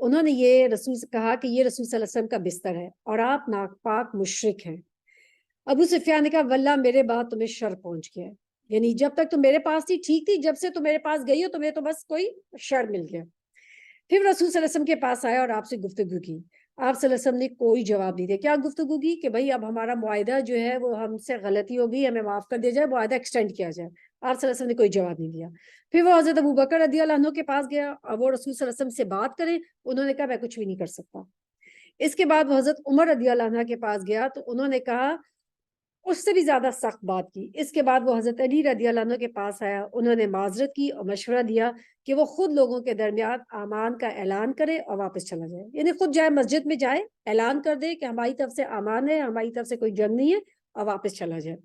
انہوں نے یہ رسول سے کہا کہ یہ رسول صلی اللہ علیہ وسلم کا بستر ہے اور آپ ناپاک مشرک ہیں۔ ابو سفیان نے کہا واللہ میرے بعد تمہیں شر پہنچ گیا ہے، یعنی جب تک تم میرے پاس تھی ٹھیک تھی، جب سے تم میرے پاس گئی ہو تمہیں تو بس کوئی شر مل گیا۔ پھر رسول صلی اللہ علیہ وسلم کے پاس آیا اور آپ سے گفتگو کی۔ آپ صلی اللہ علیہ وسلم نے کوئی جواب نہیں دیا۔ کیا گفتگو کی کہ بھائی اب ہمارا معاہدہ جو ہے وہ ہم سے غلطی ہو گئی، ہمیں معاف کر دیا جائے، معاہدہ ایکسٹینڈ کیا جائے۔ آپ صلی اللہ علیہ وسلم نے کوئی جواب نہیں دیا۔ پھر وہ حضرت ابوبکر رضی اللہ عنہ کے پاس گیا اور وہ رسول صلی اللہ علیہ وسلم سے بات کریں، انہوں نے کہا میں کچھ بھی نہیں کر سکتا۔ اس کے بعد وہ حضرت عمر رضی اللہ عنہ کے پاس گیا تو انہوں نے کہا اس سے بھی زیادہ سخت بات کی۔ اس کے بعد وہ حضرت علی رضی اللہ عنہ کے پاس آیا، انہوں نے معذرت کی اور مشورہ دیا کہ وہ خود لوگوں کے درمیان امان کا اعلان کرے اور واپس چلا جائے، یعنی خود جائے مسجد میں جائے، اعلان کر دے کہ ہماری طرف سے امان ہے، ہماری طرف سے کوئی جنگ نہیں ہے، اور واپس چلا جائے۔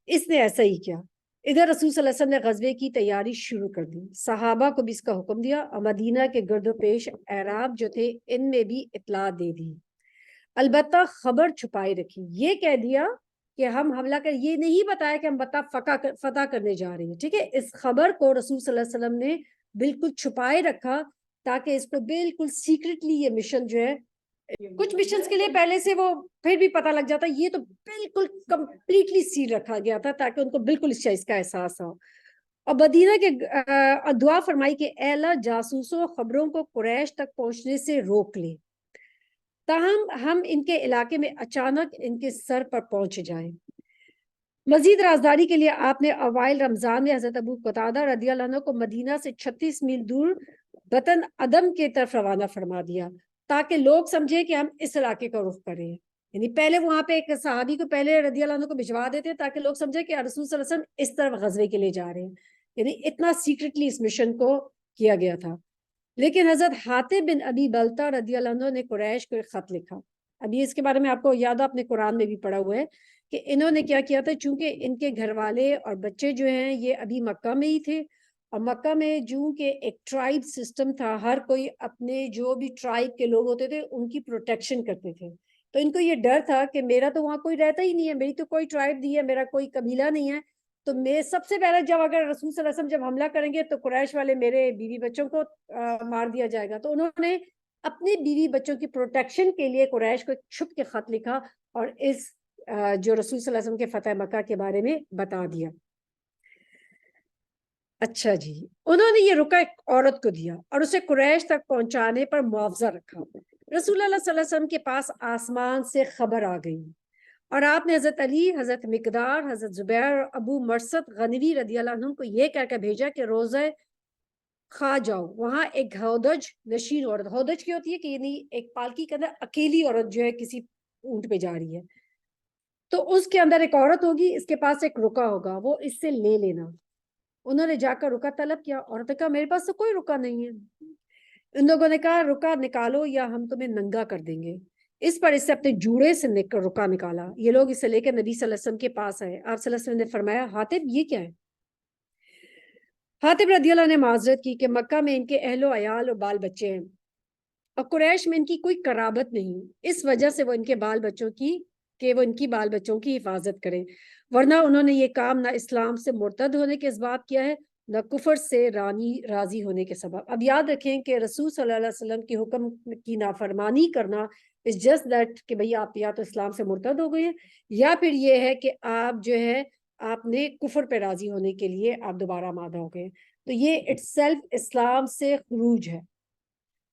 اس نے ایسا ہی کیا۔ ادھر رسول صلی اللہ علیہ وسلم نے غزوے کی تیاری شروع کر دی، صحابہ کو بھی اس کا حکم دیا اور مدینہ کے گرد و پیش اعراب جو تھے ان میں بھی اطلاع دے دی، البتہ خبر چھپائی رکھی۔ یہ کہہ دیا کہ ہم حملہ کر، یہ نہیں بتایا کہ ہم فتح کرنے جا رہے ہیں، ٹھیک ہے۔ اس خبر کو رسول صلی اللہ علیہ وسلم نے بالکل چھپائے رکھا تاکہ اس کو بالکل سیکرٹلی یہ مشن جو ہے، کچھ مشنز کے لیے پہلے سے وہ پھر بھی پتہ لگ جاتا، یہ تو بالکل کمپلیٹلی سیل رکھا گیا تھا تاکہ ان کو بالکل اس چیز کا احساس ہو۔ اور مدینہ کے دعا فرمائی کہ اے اللہ جاسوسوں خبروں کو قریش تک پہنچنے سے روک لے، تاہم ہم ان کے علاقے میں اچانک ان کے سر پر پہنچ جائیں۔ مزید رازداری کے لیے آپ نے اوائل رمضان میں حضرت ابو قتادہ رضی اللہ عنہ کو مدینہ سے 36 میل دور بطن عدم کی طرف روانہ فرما دیا تاکہ لوگ سمجھے کہ ہم اس علاقے کا رخ کریں، یعنی پہلے وہاں پہ ایک صحابی کو پہلے رضی اللہ عنہ کو بھجوا دیتے تاکہ لوگ سمجھے کہ رسول صلی اللہ علیہ وسلم اس طرف غزوے کے لیے جا رہے ہیں، یعنی اتنا سیکرٹلی اس مشن کو کیا گیا تھا۔ لیکن حضرت حاتب بن ابی بلتہ رضی اللہ عنہ نے قریش کو ایک خط لکھا، ابھی اس کے بارے میں آپ کو یاد ہے، اپنے قرآن میں بھی پڑھا ہوا ہے کہ انہوں نے کیا کیا تھا، چونکہ ان کے گھر والے اور بچے جو ہیں یہ ابھی مکہ میں ہی تھے، اور مکہ میں جو کہ ایک ٹرائب سسٹم تھا، ہر کوئی اپنے جو بھی ٹرائب کے لوگ ہوتے تھے ان کی پروٹیکشن کرتے تھے، تو ان کو یہ ڈر تھا کہ میرا تو وہاں کوئی رہتا ہی نہیں ہے، میری تو کوئی ٹرائب نہیں ہے، میرا کوئی قبیلہ نہیں ہے، تو میں سب سے پہلے جب اگر رسول صلی اللہ علیہ وسلم جب حملہ کریں گے تو قریش والے میرے بیوی بچوں کو مار دیا جائے گا، تو انہوں نے اپنے بیوی بچوں کی پروٹیکشن کے لیے قریش کو چھپ کے خط لکھا اور اس جو رسول صلی اللہ علیہ وسلم کے فتح مکہ کے بارے میں بتا دیا۔ اچھا جی، انہوں نے یہ رکا ایک عورت کو دیا اور اسے قریش تک پہنچانے پر معاوضہ رکھا۔ رسول اللہ صلی اللہ علیہ وسلم کے پاس آسمان سے خبر آ گئی اور آپ نے حضرت علی، حضرت مقدار، حضرت زبیر اور ابو مرثد غنوی رضی اللہ عنہ کو یہ کہہ کر بھیجا کہ روزہ خواہ جاؤ، وہاں ایک ہودج نشین عورت، ہودج کی ہوتی ہے کہ یعنی ایک پالکی کے اندر اکیلی عورت جو ہے کسی اونٹ پہ جا رہی ہے، تو اس کے اندر ایک عورت ہوگی، اس کے پاس ایک رکا ہوگا، وہ اس سے لے لینا۔ انہوں نے جا کر رکا طلب کیا، عورت نے کہا میرے پاس تو کوئی رکا نہیں ہے۔ ان لوگوں نے کہا رکا نکالو یا ہم تمہیں ننگا کر دیں گے۔ اس پر اس سے اپنے جوڑے سے رکا نکالا، یہ لوگ اسے لے کر نبی صلی اللہ علیہ وسلم کے پاس آئے۔ آپ صلی اللہ علیہ وسلم نے فرمایا حاتب یہ کیا ہے؟ حاتب رضی اللہ نے معذرت کی کہ مکہ میں ان کے اہل و عیال اور بال بچے ہیں اور قریش میں ان کی کوئی قرابت نہیں، اس وجہ سے وہ ان کے بال بچوں کی حفاظت کریں، ورنہ انہوں نے یہ کام نہ اسلام سے مرتد ہونے کے اسباب کیا ہے نہ کفر سے راضی ہونے کے سبب۔ اب یاد رکھیں کہ رسول صلی اللہ علیہ وسلم کی حکم کی نافرمانی کرنا is just that کہ بھئی آپ یا تو اسلام سے مرتد ہو گئے ہیں یا پھر یہ ہے کہ آپ جو ہے آپ نے کفر پہ راضی ہونے کے لیے آپ دوبارہ آمادہ ہو گئے، تو یہ itself اسلام سے خروج ہے۔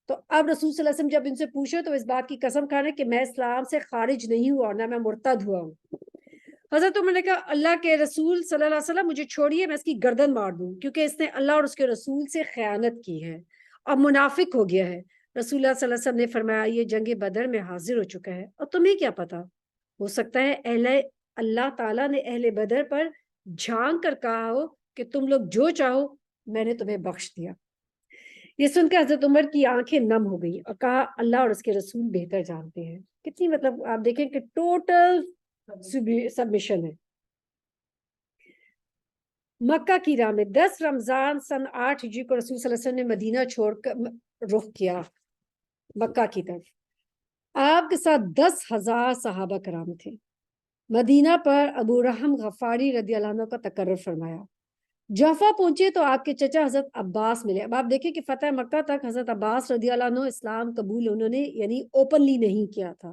تو اب رسول صلی اللہ علیہ وسلم جب ان سے پوچھو تو اس بات کی قسم کھانے کہ میں اسلام سے خارج نہیں ہوا نہ میں مرتد ہوا ہوں۔ حضرت عمر نے کہا اللہ کے رسول صلی اللہ علیہ وسلم مجھے چھوڑیے، میں اس کی گردن مار دوں، کیونکہ اس نے اللہ اور اس کے رسول سے خیانت کی ہے اور منافق ہو گیا ہے۔ رسول اللہ صلی اللہ علیہ وسلم نے فرمایا یہ جنگ بدر میں حاضر ہو چکا ہے اور تمہیں کیا پتا، ہو سکتا ہے اللہ تعالیٰ نے اہل بدر پر جھانک کر کہا ہو کہ تم لوگ جو چاہو میں نے تمہیں بخش دیا۔ یہ سن کر حضرت عمر کی آنکھیں نم ہو گئی اور کہا اللہ اور اس کے رسول بہتر جانتے ہیں۔ کتنی مطلب آپ دیکھیں کہ ٹوٹل سبمیشن ہے۔ مکہ کی راہ میں 10 رمضان سن 8 ہجری کو رسول صلی اللہ علیہ وسلم نے مدینہ چھوڑ کر رخ کیا مکہ کی طرف۔ آپ کے ساتھ 10,000 صحابہ کرام تھے۔ مدینہ پر ابو رحم غفاری رضی اللہ عنہ کا تقرر فرمایا۔ جوفا پہنچے تو آپ کے چچا حضرت عباس ملے. اب آپ دیکھیں کہ فتح مکہ تک حضرت عباس رضی اللہ عنہ اسلام قبول انہوں نے یعنی اوپنلی نہیں کیا تھا.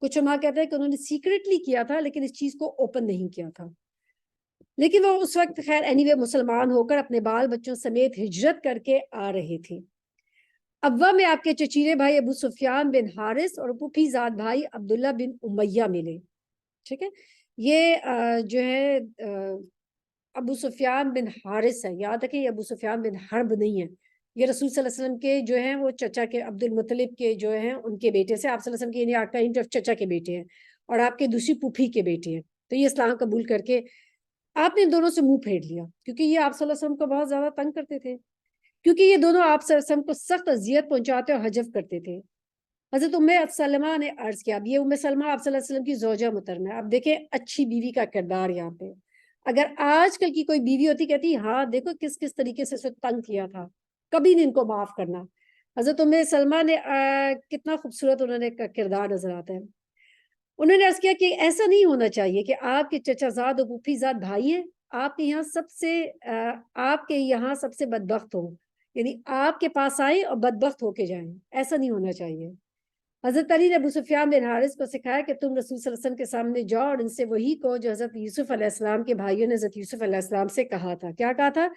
کچھ علماء کہتے ہیں کہ انہوں نے سیکریٹلی کیا تھا لیکن اس چیز کو اوپن نہیں کیا تھا. لیکن وہ اس وقت خیر اینی وے مسلمان ہو کر اپنے بال بچوں سمیت ہجرت کر کے آ رہے تھے. ابوا میں آپ کے چچیرے بھائی ابو سفیان بن حارث اور پھوپھی زاد بھائی عبداللہ بن امیہ ملے. ٹھیک ہے, یہ جو ہے ابو سفیان بن حارث ہے. یاد رکھیں یہ ابو سفیان بن حرب نہیں ہے. یہ رسول صلی اللہ علیہ وسلم کے جو ہیں وہ چچا کے عبد المطلب کے جو ہیں ان کے بیٹے سے, آپ صلی اللہ علیہ وسلم کے یعنی آپ کا چچا کے بیٹے ہیں اور آپ کے دوسری پھوپھی کے بیٹے ہیں. تو یہ اسلام قبول کر کے آپ نے ان دونوں سے منہ پھیر لیا کیونکہ یہ آپ صلی اللہ علیہ وسلم کو بہت زیادہ تنگ کرتے تھے, کیونکہ یہ دونوں آپ صلی اللہ علیہ وسلم کو سخت اذیت پہنچاتے اور حجب کرتے تھے. حضرت ام سلمہ نے عرض کیا, اب یہ ام سلمہ آپ صلی اللہ علیہ وسلم کی زوجہ محترمہ ہے. اب دیکھیں اچھی بیوی کا کردار یہاں پہ. اگر آج کل کی کوئی بیوی ہوتی کہتی ہاں دیکھو کس کس طریقے سے تنگ کیا تھا, کبھی نہیں ان کو معاف کرنا. حضرت ام سلمہ نے کتنا خوبصورت انہوں نے کردار نظر آتا ہے. انہوں نے عرض کیا کہ ایسا نہیں ہونا چاہیے کہ آپ کے چچا زاد اور پھوپھی زاد بھائی ہیں, آپ کے یہاں سب سے بدبخت ہوں, یعنی آپ کے پاس آئیں اور بدبخت ہو کے جائیں. ایسا نہیں ہونا چاہیے. حضرت علی نے ابو سفیان بن حارث کو سکھایا کہ تم رسول صلی اللہ علیہ وسلم کے سامنے جاؤ اور ان سے وہی کہو جو حضرت یوسف علیہ السلام کے بھائیوں نے حضرت یوسف علیہ السلام سے کہا تھا. کیا کہا تھا؟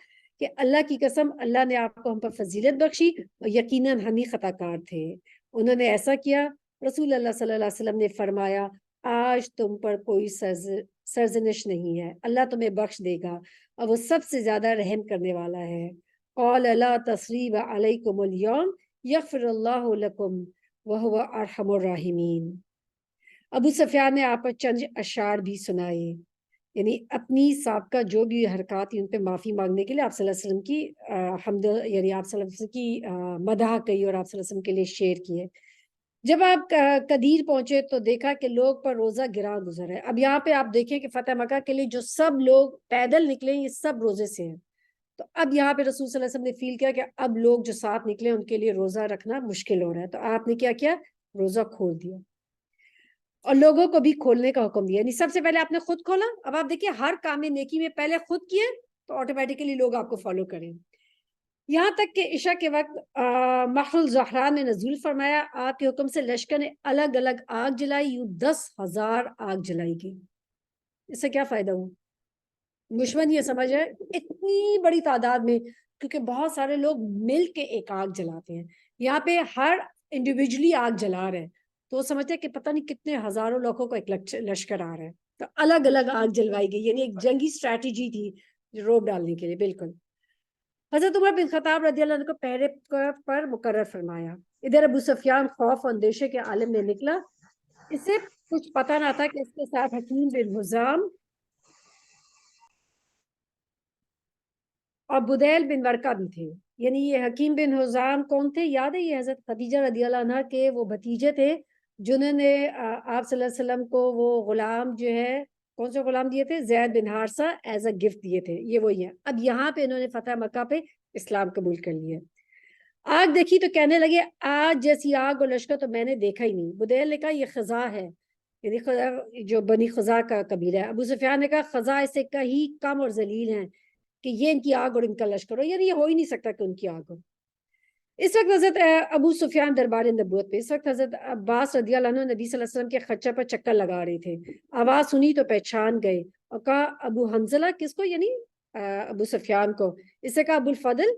کہ اللہ کی قسم اللہ نے آپ کو ہم پر فضیلت بخشی اور یقیناً ہم ہی خطا کار تھے. انہوں نے ایسا کیا. رسول اللہ صلی اللہ علیہ وسلم نے فرمایا آج تم پر کوئی سرزنش نہیں ہے, اللہ تمہیں بخش دے گا اور وہ سب سے زیادہ رحم کرنے والا ہے. قال لا تصریب علیکم اليوم یغفر اللہ لکم وَهُوَ أَرْحَمُ الرَّاحِمِينَ. ابو سفیان نے آپ کو چند اشعار بھی سنائے, یعنی اپنی سابقہ جو بھی حرکات ان پہ معافی مانگنے کے لیے آپ صلی اللہ علیہ وسلم کی حمد یعنی آپ صلی اللہ علیہ وسلم کی مدح کہی اور آپ صلی اللہ علیہ وسلم کے لیے شعر کیے. جب آپ قدیر پہنچے تو دیکھا کہ لوگ پر روزہ گراں گزر ہے. اب یہاں پہ آپ دیکھیں کہ فتح مکہ کے لیے جو سب لوگ پیدل نکلے یہ سب روزے سے ہیں. تو اب یہاں پہ رسول صلی اللہ علیہ وسلم نے فیل کیا کہ اب لوگ جو ساتھ نکلے ان کے لیے روزہ رکھنا مشکل ہو رہا ہے. تو آپ نے کیا کیا؟ روزہ کھول دیا اور لوگوں کو بھی کھولنے کا حکم دیا. یعنی سب سے پہلے آپ نے خود کھولا. اب آپ دیکھیے ہر کام نیکی میں پہلے خود کیے تو آٹومیٹیکلی لوگ آپ کو فالو کریں. یہاں تک کہ عشاء کے وقت محل الزہران نے نزول فرمایا, آپ کے حکم سے لشکر نے الگ الگ آگ جلائی, یوں 10,000 آگ جلائی گئی. اس سے کیا فائدہ ہوا؟ دشمن یہ سمجھ ہے اتنی بڑی تعداد میں, کیونکہ بہت سارے لوگ مل کے ایک آگ جلاتے ہیں, یہاں پہ ہر انڈیویجلی آگ جلا رہے ہیں تو وہ سمجھتے ہیں کہ پتہ نہیں کتنے ہزاروں لوگوں کو ایک لشکر آ رہا ہے. تو الگ الگ آگ جلوائی گئی, یعنی ایک جنگی اسٹریٹجی تھی روب ڈالنے کے لیے. بالکل. حضرت عمر بن خطاب رضی اللہ عنہ کو پہرے پر مقرر فرمایا. ادھر ابو سفیان خوف و اندیشے کے عالم میں نکلا. اسے کچھ پتہ نہ تھا کہ اس کے ساتھ حکیم بن حزام اور بدیل بن ورقہ بھی تھے. یعنی یہ حکیم بن حزام کون تھے؟ یاد ہے یہ حضرت خدیجہ رضی اللہ عنہ کے وہ بھتیجے تھے جنہوں نے آپ صلی اللہ علیہ وسلم کو وہ غلام جو ہے کون سے غلام دیے تھے؟ زید بن حارثہ ایز اے گفٹ دیے تھے. یہ وہی ہیں. اب یہاں پہ انہوں نے فتح مکہ پہ اسلام قبول کر لیا. آگ دیکھی تو کہنے لگے آج جیسی آگ اور لشکر تو میں نے دیکھا ہی نہیں. بدیل نے کہا یہ خزاں ہے, یعنی جو بنی خزاں کا قبیلہ ہے. ابو سفیان نے کہا خزاں اس سے کہیں کم اور ذلیل ہیں کہ یہ ان کی آگ اور ان کا لشکر ہو, یعنی یہ ہو ہی نہیں سکتا کہ ان کی آگ ہو. اس وقت حضرت ابو سفیان دربار نبوت پہ, اس وقت حضرت عباس رضی اللہ عنہ نبی صلی اللہ علیہ وسلم کے خچہ پر چکر لگا رہے تھے. آواز سنی تو پہچان گئے اور کہا ابو حنزلہ. کس کو؟ یعنی ابو سفیان کو. اس سے کہا ابو الفضل.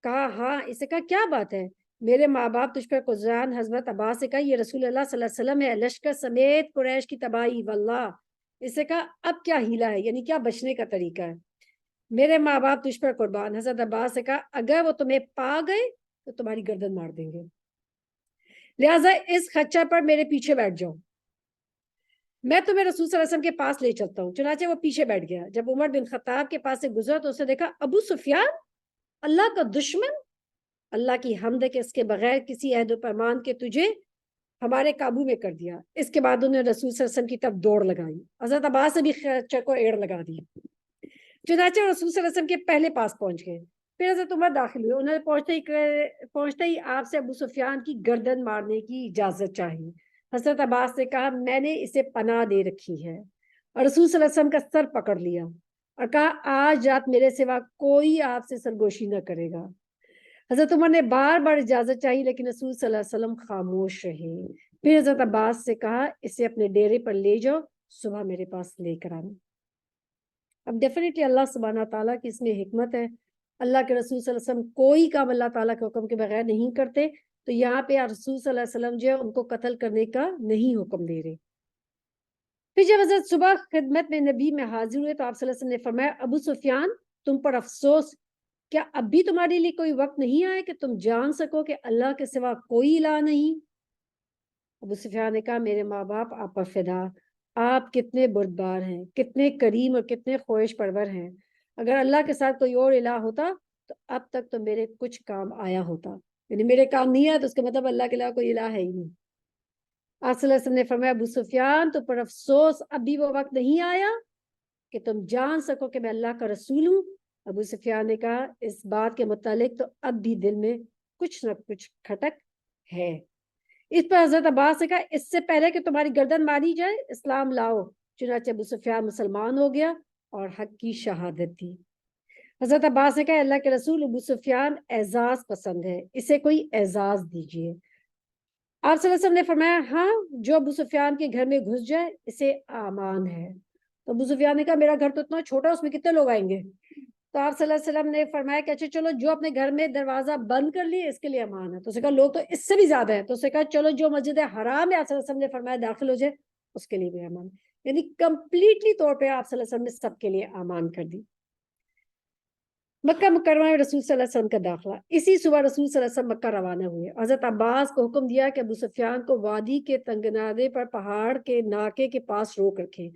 کہا ہاں. اس سے کہا کیا بات ہے؟ میرے ماں باپ تجھ پر قرآن. حضرت عباس سے کہا یہ رسول اللہ صلی اللہ علیہ وسلم ہے, لشکر سمیت قریش کی تباہی واللہ. اس سے کہا اب کیا ہیلا ہے, یعنی کیا بچنے کا طریقہ ہے؟ میرے ماں باپ تجھ پر قربان. حضرت عباس سے کہا اگر وہ تمہیں پا گئے تو تمہاری گردن مار دیں گے, لہٰذا اس خچر پر میرے پیچھے بیٹھ جاؤ, میں تمہیں رسول صلی اللہ علیہ وسلم کے پاس لے چلتا ہوں. چنانچہ وہ پیچھے بیٹھ گیا. جب عمر بن خطاب کے پاس سے گزرا تو اسے دیکھا ابو سفیان, اللہ کا دشمن. اللہ کی حمد ہے کہ اس کے بغیر کسی عہد و پیمان کے تجھے ہمارے قابو میں کر دیا. اس کے بعد انہوں نے رسول صلی اللہ علیہ وسلم کی طرف دوڑ لگائی. حضرت عباس نے بھی خچر کو ایڑ لگا دی. چنانچہ رسول صلی اللہ علیہ وسلم کے پہلے پاس پہنچ گئے. پھر حضرت عمر داخل ہوئے. انہوں نے پہنچتے ہی آپ سے ابو سفیان کی گردن مارنے کی اجازت چاہی. حضرت عباس نے کہا میں نے اسے پناہ دے رکھی ہے, اور رسول صلی اللہ علیہ وسلم کا سر پکڑ لیا. اور کہا آج رات میرے سوا کوئی آپ سے سرگوشی نہ کرے گا۔ حضرت عمر نے بار بار اجازت چاہی لیکن رسول صلی اللہ علیہ وسلم خاموش رہے۔ پھر حضرت عباس سے کہا اسے اپنے ڈیرے پر لے جاؤ، صبح میرے پاس لے کر آنا۔ اب ڈیفینیٹلی اللہ سبحانہ تعالیٰ کی اس میں حکمت ہے، اللہ کے رسول صلی اللہ علیہ وسلم کوئی کام اللہ تعالیٰ کے حکم کے بغیر نہیں کرتے، تو یہاں پہ رسول صلی اللہ علیہ وسلم جو ہے ان کو قتل کرنے کا نہیں حکم دے رہے۔ پھر جب حضرت صبح خدمت میں نبی میں حاضر ہوئے تو آپ صلی اللہ علیہ وسلم نے فرمایا ابو سفیان تم پر افسوس، کیا اب بھی تمہارے لیے کوئی وقت نہیں آیا کہ تم جان سکو کہ اللہ کے سوا کوئی الہ نہیں؟ ابو سفیان نے کہا میرے ماں باپ آپ پر فدا، آپ کتنے بردبار ہیں، کتنے کریم اور کتنے خواہش پرور ہیں، اگر اللہ کے ساتھ کوئی اور الہ ہوتا تو اب تک تو میرے کچھ کام آیا ہوتا، یعنی میرے کام نہیں آیا تو اس کا مطلب اللہ کے علاوہ کوئی الہ ہے ہی نہیں۔ آپ صلی اللہ علیہ وسلم نے فرمایا ابو سفیان تو پر افسوس اب بھی وہ وقت نہیں آیا کہ تم جان سکو کہ میں اللہ کا رسول ہوں۔ ابو سفیان نے کہا اس بات کے متعلق تو اب بھی دل میں کچھ نہ کچھ کھٹک ہے۔ اس پر حضرت عباس نے کہا اس سے پہلے کہ تمہاری گردن ماری جائے اسلام لاؤ۔ چنانچہ ابو سفیان مسلمان ہو گیا اور حق کی شہادت دی۔ حضرت عباس نے کہا اللہ کے رسول ابو سفیان اعزاز پسند ہے، اسے کوئی اعزاز دیجیے۔ آپ صلی اللہ علیہ وسلم نے فرمایا ہاں جو ابو سفیان کے گھر میں گھس جائے اسے امان ہے۔ تو ابو سفیان نے کہا میرا گھر تو اتنا چھوٹا ہے اس میں کتنے لوگ آئیں گے؟ تو آپ صلی اللہ علیہ وسلم نے فرمایا کہ اچھا چلو جو اپنے گھر میں دروازہ بند کر لیے اس کے لیے امان ہے۔ تو اسے کہا لوگ تو اس سے بھی زیادہ ہے، تو اسے کہا چلو جو مسجد حرام ہے آپ صلی اللہ علیہ وسلم نے فرمایا داخل ہو جائے اس کے لیے بھی امان، یعنی کمپلیٹلی طور پہ آپ صلی اللہ علیہ وسلم نے سب کے لیے امان کر دی۔ مکہ مکرمہ میں رسول صلی اللہ علیہ وسلم کا داخلہ، اسی صبح رسول صلی اللہ علیہ وسلم مکہ روانہ ہوئے۔ حضرت عباس کو حکم دیا کہ ابو سفیان کو وادی کے تنگنادے پر پہاڑ کے ناکے کے پاس روک رکھیں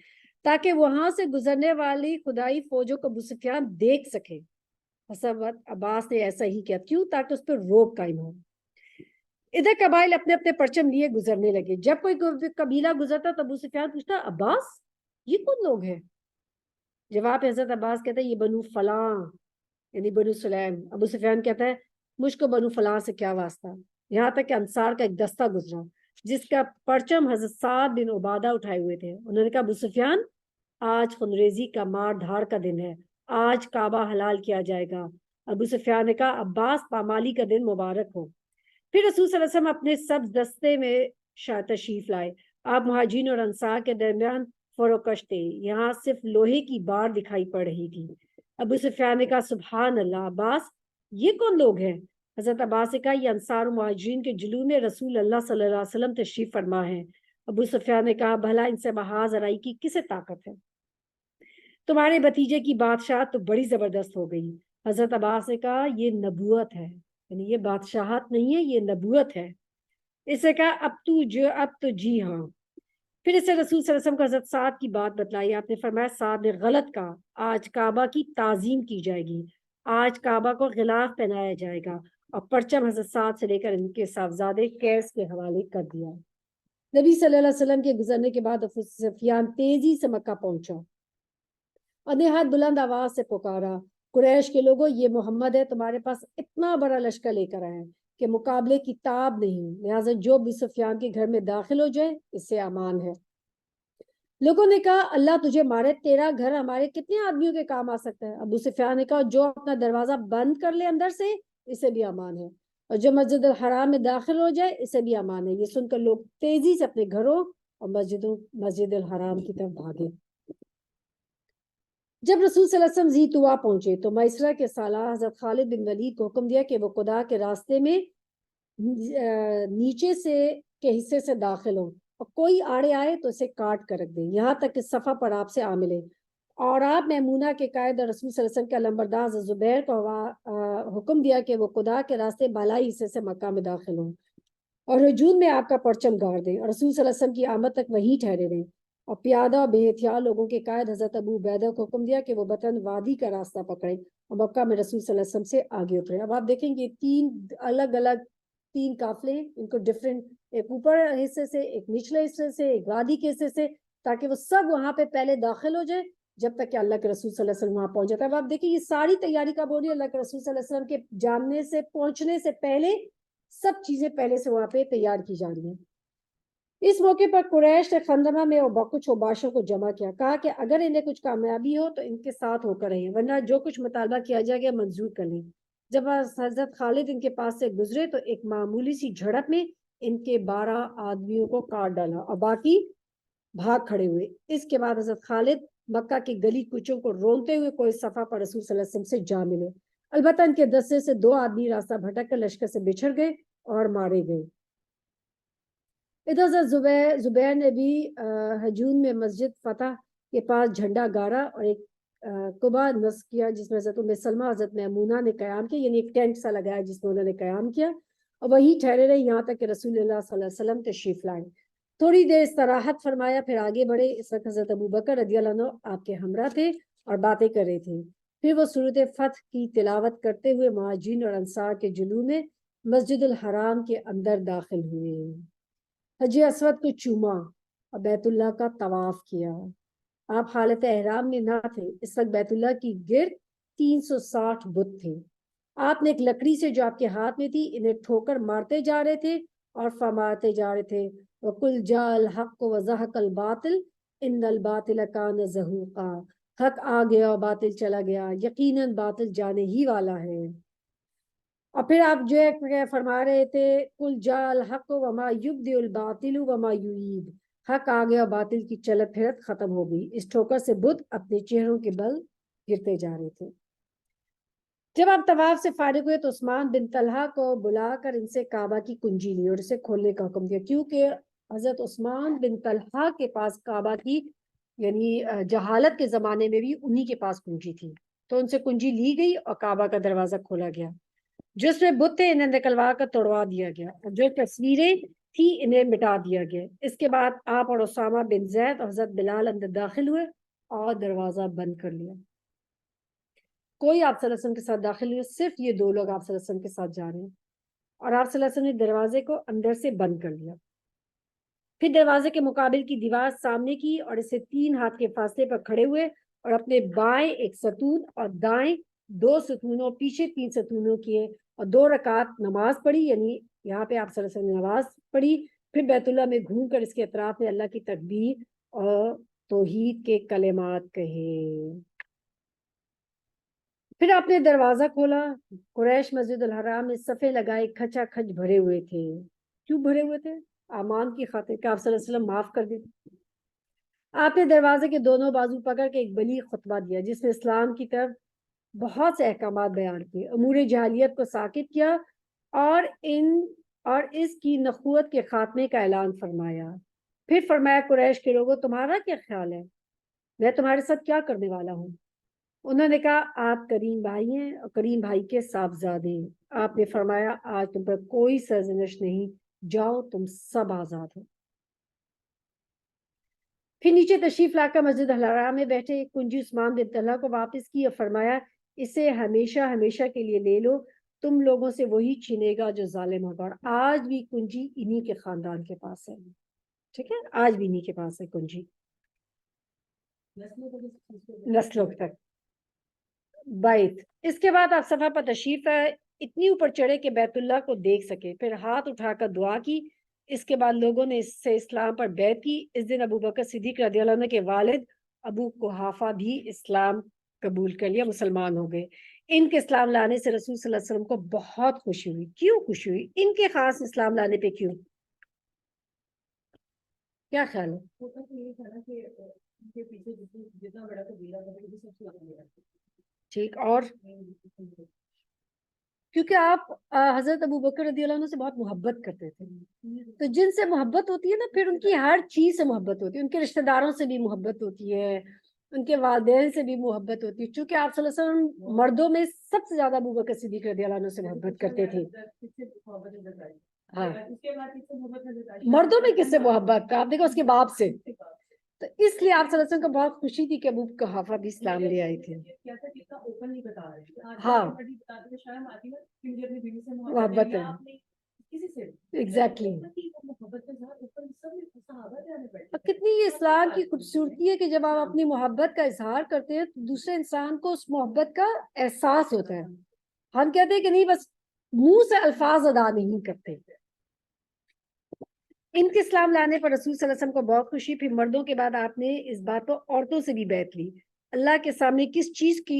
تاکہ وہاں سے گزرنے والی خدائی فوجوں کو ابو سفیان دیکھ سکے۔ حضرت عباس نے ایسا ہی کیا، کیوں؟ تاکہ اس پر روک قائم ہو۔ ادھر قبائل اپنے اپنے پرچم لیے گزرنے لگے۔ جب کوئی قبیلہ گزرتا تو ابو سفیان پوچھتا عباس یہ کون لوگ ہیں؟ جواب حضرت عباس کہتا ہے یہ بنو فلاں یعنی بنو سلیم۔ ابو سفیان کہتا ہے مجھ کو بنو فلاں سے کیا واسطہ؟ یہاں تک کہ انصار کا ایک دستہ گزرا جس کا پرچم حضرت سعد بن عبادہ اٹھائے ہوئے تھے۔ انہوں نے کہا ابو سفیان آج خنریزی کا مار دھاڑ کا دن ہے، آج کعبہ حلال کیا جائے گا۔ ابو سفیان نے کہا عباس پامالی کا دن مبارک ہو۔ پھر رسول صلی اللہ علیہ وسلم اپنے سبز دستے میں تشریف لائے۔ آپ مہاجرین اور انصار کے درمیان فروکش تھے، یہاں صرف لوہے کی بار دکھائی پڑ رہی تھی۔ ابو سفیان نے کہا سبحان اللہ عباس یہ کون لوگ ہیں؟ حضرت عباس نے کہا یہ انصار و مہاجرین کے جلوہ میں رسول اللہ صلی اللہ علیہ وسلم تشریف فرما ہے۔ ابو سفیان نے کہا بھلا ان سے محاذ آرائی کی کسے طاقت ہے؟ تمہارے بھتیجے کی بادشاہت تو بڑی زبردست ہو گئی۔ حضرت عباس نے کہا یہ نبوت ہے، یعنی یہ بادشاہت نہیں ہے یہ نبوت ہے۔ اسے کہا اب تو جی ہاں۔ پھر اسے رسول صلی اللہ علیہ وسلم کو حضرت سعد کی بات بتلائی۔ آپ نے فرمایا سعد نے غلط کہا، آج کعبہ کی تعظیم کی جائے گی، آج کعبہ کو غلاف پہنایا جائے گا، اور پرچم حضرت سعد سے لے کر ان کے صاحبزادے قیس کے حوالے کر دیا۔ نبی صلی اللہ علیہ وسلم کے گزرنے کے بعد ابو سفیان تیزی سے مکہ پہنچا اور نہایت بلند آواز سے پکارا قریش کے لوگوں یہ محمد ہے، تمہارے پاس اتنا بڑا لشکر لے کر آئے کہ مقابلے کی تاب نہیں، لہٰذا جو ابو سفیان کے گھر میں داخل ہو جائے اس سے امان ہے۔ لوگوں نے کہا اللہ تجھے مارے، تیرا گھر ہمارے کتنے آدمیوں کے کام آ سکتا ہے؟ ابو سفیان نے کہا جو اپنا دروازہ بند کر لے اندر سے اسے بھی امان ہے، اور جو مسجد الحرام میں داخل ہو جائے اسے بھی امان ہے۔ یہ سن کر لوگ تیزی سے اپنے گھروں اور مسجد الحرام کی طرف بھاگے۔ جب رسول صلی اللہ علیہ وسلم ذی طوا پہنچے تو میسرہ کے سالار حضرت خالد بن ولید کو حکم دیا کہ وہ خدا کے راستے میں نیچے سے کے حصے سے داخل ہوں، اور کوئی آڑے آئے تو اسے کاٹ کر رکھ دیں یہاں تک کہ صفا پر آپ سے آ ملے۔ اور آپ میمونہ کے قائد اور رسول صلی اللہ علیہ وسلم کے علمبردار زبیر کو حکم دیا کہ وہ خدا کے راستے بالائی حصے سے مکہ میں داخل ہوں اور ہجوم میں آپ کا پرچم گاڑ دیں، اور رسول صلی اللہ علیہ وسلم کی آمد تک وہیں ٹھہرے رہیں۔ اور پیادہ اور بے ہتھیار لوگوں کے قائد حضرت ابو عبیدہ کو حکم دیا کہ وہ بطن وادی کا راستہ پکڑیں اور مکہ میں رسول صلی اللہ علیہ وسلم سے آگے اترے۔ اب آپ دیکھیں گے تین قافلے، ان کو ڈفرینٹ، ایک اوپر حصے سے، ایک نچلے حصے سے، ایک وادی کے حصے سے، تاکہ وہ سب وہاں پہ پہلے داخل ہو جائے جب تک کہ اللہ کے رسول صلی اللہ علیہ وسلم وہاں پہنچ جاتا ہے۔ اب آپ دیکھیں یہ ساری تیاری کب ہو رہی ہے؟ اللہ کے رسول صلی اللہ علیہ وسلم کے جاننے سے، پہنچنے سے پہلے سب چیزیں پہلے سے وہاں پہ تیار کی جا رہی ہیں۔ اس موقع پر قریش نے خندمہ میں کچھ اوباشوں کو جمع کیا، کہا کہ اگر انہیں کچھ کامیابی ہو تو ان کے ساتھ ہو کر رہیں، ورنہ جو کچھ مطالبہ کیا جائے گا منظور کر لیں۔ جب حضرت خالد ان کے پاس سے گزرے تو ایک معمولی سی جھڑپ میں ان کے 12 آدمیوں کو کاٹ ڈالا اور باقی بھاگ کھڑے ہوئے۔ اس کے بعد حضرت خالد مکہ کی گلی کوچوں کو رونتے ہوئے کوئی صفحہ پر رسول صلی اللہ علیہ وسلم سے جا ملے۔ البتہ ان کے دستے سے 2 آدمی راستہ بھٹک کر لشکر سے بچھڑ گئے اور مارے گئے۔ ادھر زبیر نے بھی ہجون میں مسجد فتح کے پاس جھنڈا گاڑا اور ایک قبا نصب کیا جس میں حضرت ام سلمہ حضرت میمونہ نے قیام کیا، یعنی ایک ٹینٹ سا لگایا جس میں انہوں نے قیام کیا اور وہی ٹھہرے رہے یہاں تک کہ رسول اللہ صلی اللہ علیہ وسلم تشریف لائے۔ تھوڑی دیر استراحت فرمایا پھر آگے بڑھے۔ اس وقت حضرت ابوبکر رضی اللہ عنہ آپ کے ہمراہ تھے اور باتیں کر رہے تھے۔ پھر وہ سورۃ فتح کی تلاوت کرتے ہوئے مہاجرین اور انصار کے جلوہ میں مسجد الحرام کے اندر داخل ہوئے، حجر اسود کو چوما اور بیت اللہ کا طواف کیا۔ آپ حالت احرام میں نہ تھے، اس وقت بیت اللہ کی گرد 360 بت تھے۔ آپ نے ایک لکڑی سے جو آپ کے ہاتھ میں تھی انہیں ٹھوکر مارتے جا رہے تھے اور فرماتے جا رہے تھے وَقُلْ جَاءَ الْحَقُّ وَزَهَقَ الْبَاطِلُ إِنَّ الْبَاطِلَ كَانَ زَهُوقًا، حق آ گیا اور باطل چلا گیا، یقیناً باطل جانے ہی والا ہے۔ اور پھر آپ جو ہے فرما رہے تھے قُلْ جَاءَ الْحَقُّ وَمَا يُبْدِئُ الْبَاطِلُ وَمَا يُعِيدُ، حق آ گیا اور باطل کی چلت پھرت ختم ہو گئی۔ اس ٹھوکر سے بت اپنے چہروں کے بل گرتے جا رہے تھے۔ جب آپ طواف سے فارغ ہوئے تو عثمان بن طلحہ کو بلا کر ان سے کعبہ کی کنجی لی اور اسے کھولنے کا حکم دیا، کیونکہ حضرت عثمان بن طلحہ کے پاس کعبہ کی یعنی جہالت کے زمانے میں بھی انہی کے پاس کنجی تھی، تو ان سے کنجی لی گئی اور کعبہ کا دروازہ کھولا گیا۔ جس میں بت تھے انہیں نکلوا کر توڑوا دیا گیا اور جو تصویریں تھی انہیں مٹا دیا گیا۔ اس کے بعد آپ اور اسامہ بن زید اور حضرت بلال اندر داخل ہوئے اور دروازہ بند کر لیا۔ کوئی آپ صلی اللہ علیہ وسلم کے ساتھ داخل ہوئے، صرف یہ 2 لوگ آپ صلی اللہ علیہ وسلم کے ساتھ جا رہے ہیں اور آپ صلی اللہ علیہ وسلم نے دروازے کو اندر سے بند کر لیا۔ پھر دروازے کے مقابل کی دیوار سامنے کی اور اسے 3 ہاتھ کے فاصلے پر کھڑے ہوئے اور اپنے بائیں ایک ستون اور دائیں 2 ستونوں پیچھے 3 ستونوں کیے اور 2 رکعت نماز پڑھی، یعنی یہاں پہ آپ صلی اللہ علیہ وسلم نے نماز پڑھی، پھر بیت اللہ میں گھوم کر اس کے اطراف میں اللہ کی تکبیر اور توحید کے کلمات کہے۔ پھر آپ نے دروازہ کھولا۔ قریش مسجد الحرام میں صفے لگائے کھچا کھچ بھرے ہوئے تھے۔ کیوں بھرے ہوئے تھے؟ امان کی خاطر کہ آپ صلی اللہ علیہ وسلم معاف کر دیں۔ آپ نے دروازے کے دونوں بازو پکڑ کے ایک بلیغ خطبہ دیا جس میں اسلام کی طرف بہت سے احکامات بیان کیے، امور جاہلیت کو ساکت کیا اور اس کی نخوت کے خاتمے کا اعلان فرمایا۔ پھر فرمایا قریش کے لوگوں تمہارا کیا خیال ہے، میں تمہارے ساتھ کیا کرنے والا ہوں؟ انہوں نے کہا آپ کریم بھائی ہیں اور کریم بھائی کے صاحبزادے ہیں۔ آپ نے فرمایا آج تم پر کوئی سرزنش نہیں، جاؤ تم سب آزاد ہو۔ پھر نیچے تشریف لا کر مسجد الحرام میں بیٹھے کنجی عثمان بن طلحہ کو واپس کی اور فرمایا اسے ہمیشہ ہمیشہ کے لیے لے لو، تم لوگوں سے وہی چھینے گا جو ظالم ہوگا۔ اور آج بھی کنجی انہی کے خاندان کے پاس ہے، ٹھیک ہے، آج بھی انہی کے پاس ہے کنجی، نسلوں تک بیت۔ اس کے بعد آپ صفحہ پر تشریف آئے، اتنی اوپر چڑھے کہ بیت اللہ کو دیکھ سکے، پھر ہاتھ اٹھا کر دعا کی۔ اس کے بعد لوگوں نے اس سے اسلام پر بیعت کی۔ اس دن ابو بکر صدیق رضی اللہ عنہ کے والد ابو قحافہ بھی اسلام قبول کر لیا، مسلمان ہو گئے۔ ان کے اسلام لانے سے رسول صلی اللہ علیہ وسلم کو بہت خوشی ہوئی۔ کیوں خوشی ہوئی ان کے خاص اسلام لانے پہ؟ کیوں، کیا خیال ہے؟ ٹھیک، اور کیونکہ آپ حضرت ابو بکر رضی اللہ عنہ سے بہت محبت کرتے تھے، تو جن سے محبت ہوتی ہے نا پھر ان کی ہر چیز سے محبت ہوتی ہے، ان کے رشتہ داروں سے بھی محبت ہوتی ہے، ان کے والدین سے بھی محبت ہوتی ہے، چونکہ آپ صلی اللہ علیہ وسلم مردوں میں سب سے زیادہ ابو بکر صدیق رضی اللہ عنہ سے محبت کرتے تھے۔ ہاں، مردوں میں کس سے محبت کا؟ آپ دیکھو اس کے باپ سے، تو اس لیے آپ صلی اللہ علیہ وسلم کو بہت خوشی تھی کہ ابو قحافہ بھی اسلام لے آئے تھے۔ ہاں محبت ایگزیکٹلی، کتنی یہ اسلام کی خوبصورتی ہے کہ جب آپ اپنی محبت کا اظہار کرتے ہیں تو دوسرے انسان کو اس محبت کا احساس ہوتا ہے۔ ہم کہتے ہیں کہ نہیں، بس منہ سے الفاظ ادا نہیں کرتے۔ ان کے اسلام لانے پر رسول صلی اللہ علیہ وسلم کو بہت خوشی، پھر مردوں کے بعد آپ نے اس بات پر عورتوں سے بھی بیعت لی، اللہ کے سامنے کس چیز کی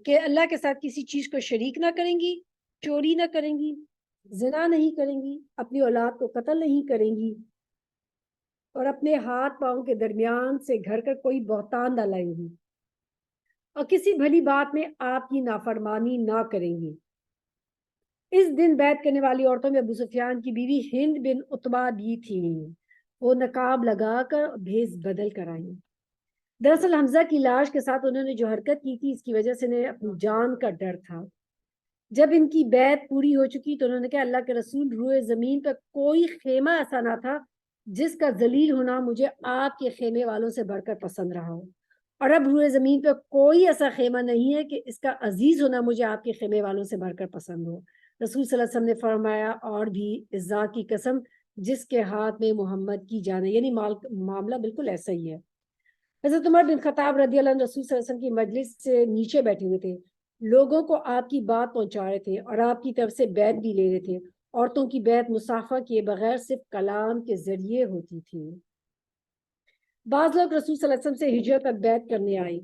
کہ اللہ کے ساتھ کسی چیز کو شریک نہ کریں گی، چوری نہ کریں گی، زنا نہیں کریں گی، اپنی اولاد کو قتل نہیں کریں گی، اور اپنے ہاتھ پاؤں کے درمیان سے گھر کر کوئی بہتان نہ لائیں گی، اور کسی بھلی بات میں آپ کی نافرمانی نہ کریں گی۔ اس دن بیعت کرنے والی عورتوں میں ابو سفیان کی بیوی ہند بن عتبہ بھی تھی، وہ نقاب لگا کر بھیس بدل کر آئی۔ دراصل حمزہ کی لاش کے ساتھ انہوں نے جو حرکت کی تھی، اس کی وجہ سے انہیں اپنی جان کا ڈر تھا۔ جب ان کی بیعت پوری ہو چکی تو انہوں نے کہا، اللہ کے رسول، روئے زمین پر کوئی خیمہ ایسا نہ تھا جس کا ذلیل ہونا مجھے آپ کے خیمے والوں سے بڑھ کر پسند رہا ہو، اور اب روئے زمین پر کوئی ایسا خیمہ نہیں ہے کہ اس کا عزیز ہونا مجھے آپ کے خیمے والوں سے بڑھ کر پسند ہو۔ رسول صلی اللہ علیہ وسلم نے فرمایا، اور بھی اس ذات کی قسم جس کے ہاتھ میں محمد کی جان ہے، یعنی معاملہ بالکل ایسا ہی ہے۔ حضرت عمر بن خطاب رضی اللہ عنہ رسول صلی اللہ علیہ وسلم کی مجلس سے نیچے بیٹھے ہوئے تھے، لوگوں کو آپ کی بات پہنچا رہے تھے اور آپ کی طرف سے بیعت بھی لے رہے تھے۔ عورتوں کی بیعت مصافحہ کیے بغیر صرف کلام کے ذریعے ہوتی تھی۔ بعض لوگ رسول صلی اللہ علیہ وسلم سے ہجرت پر بیعت کرنے آئے،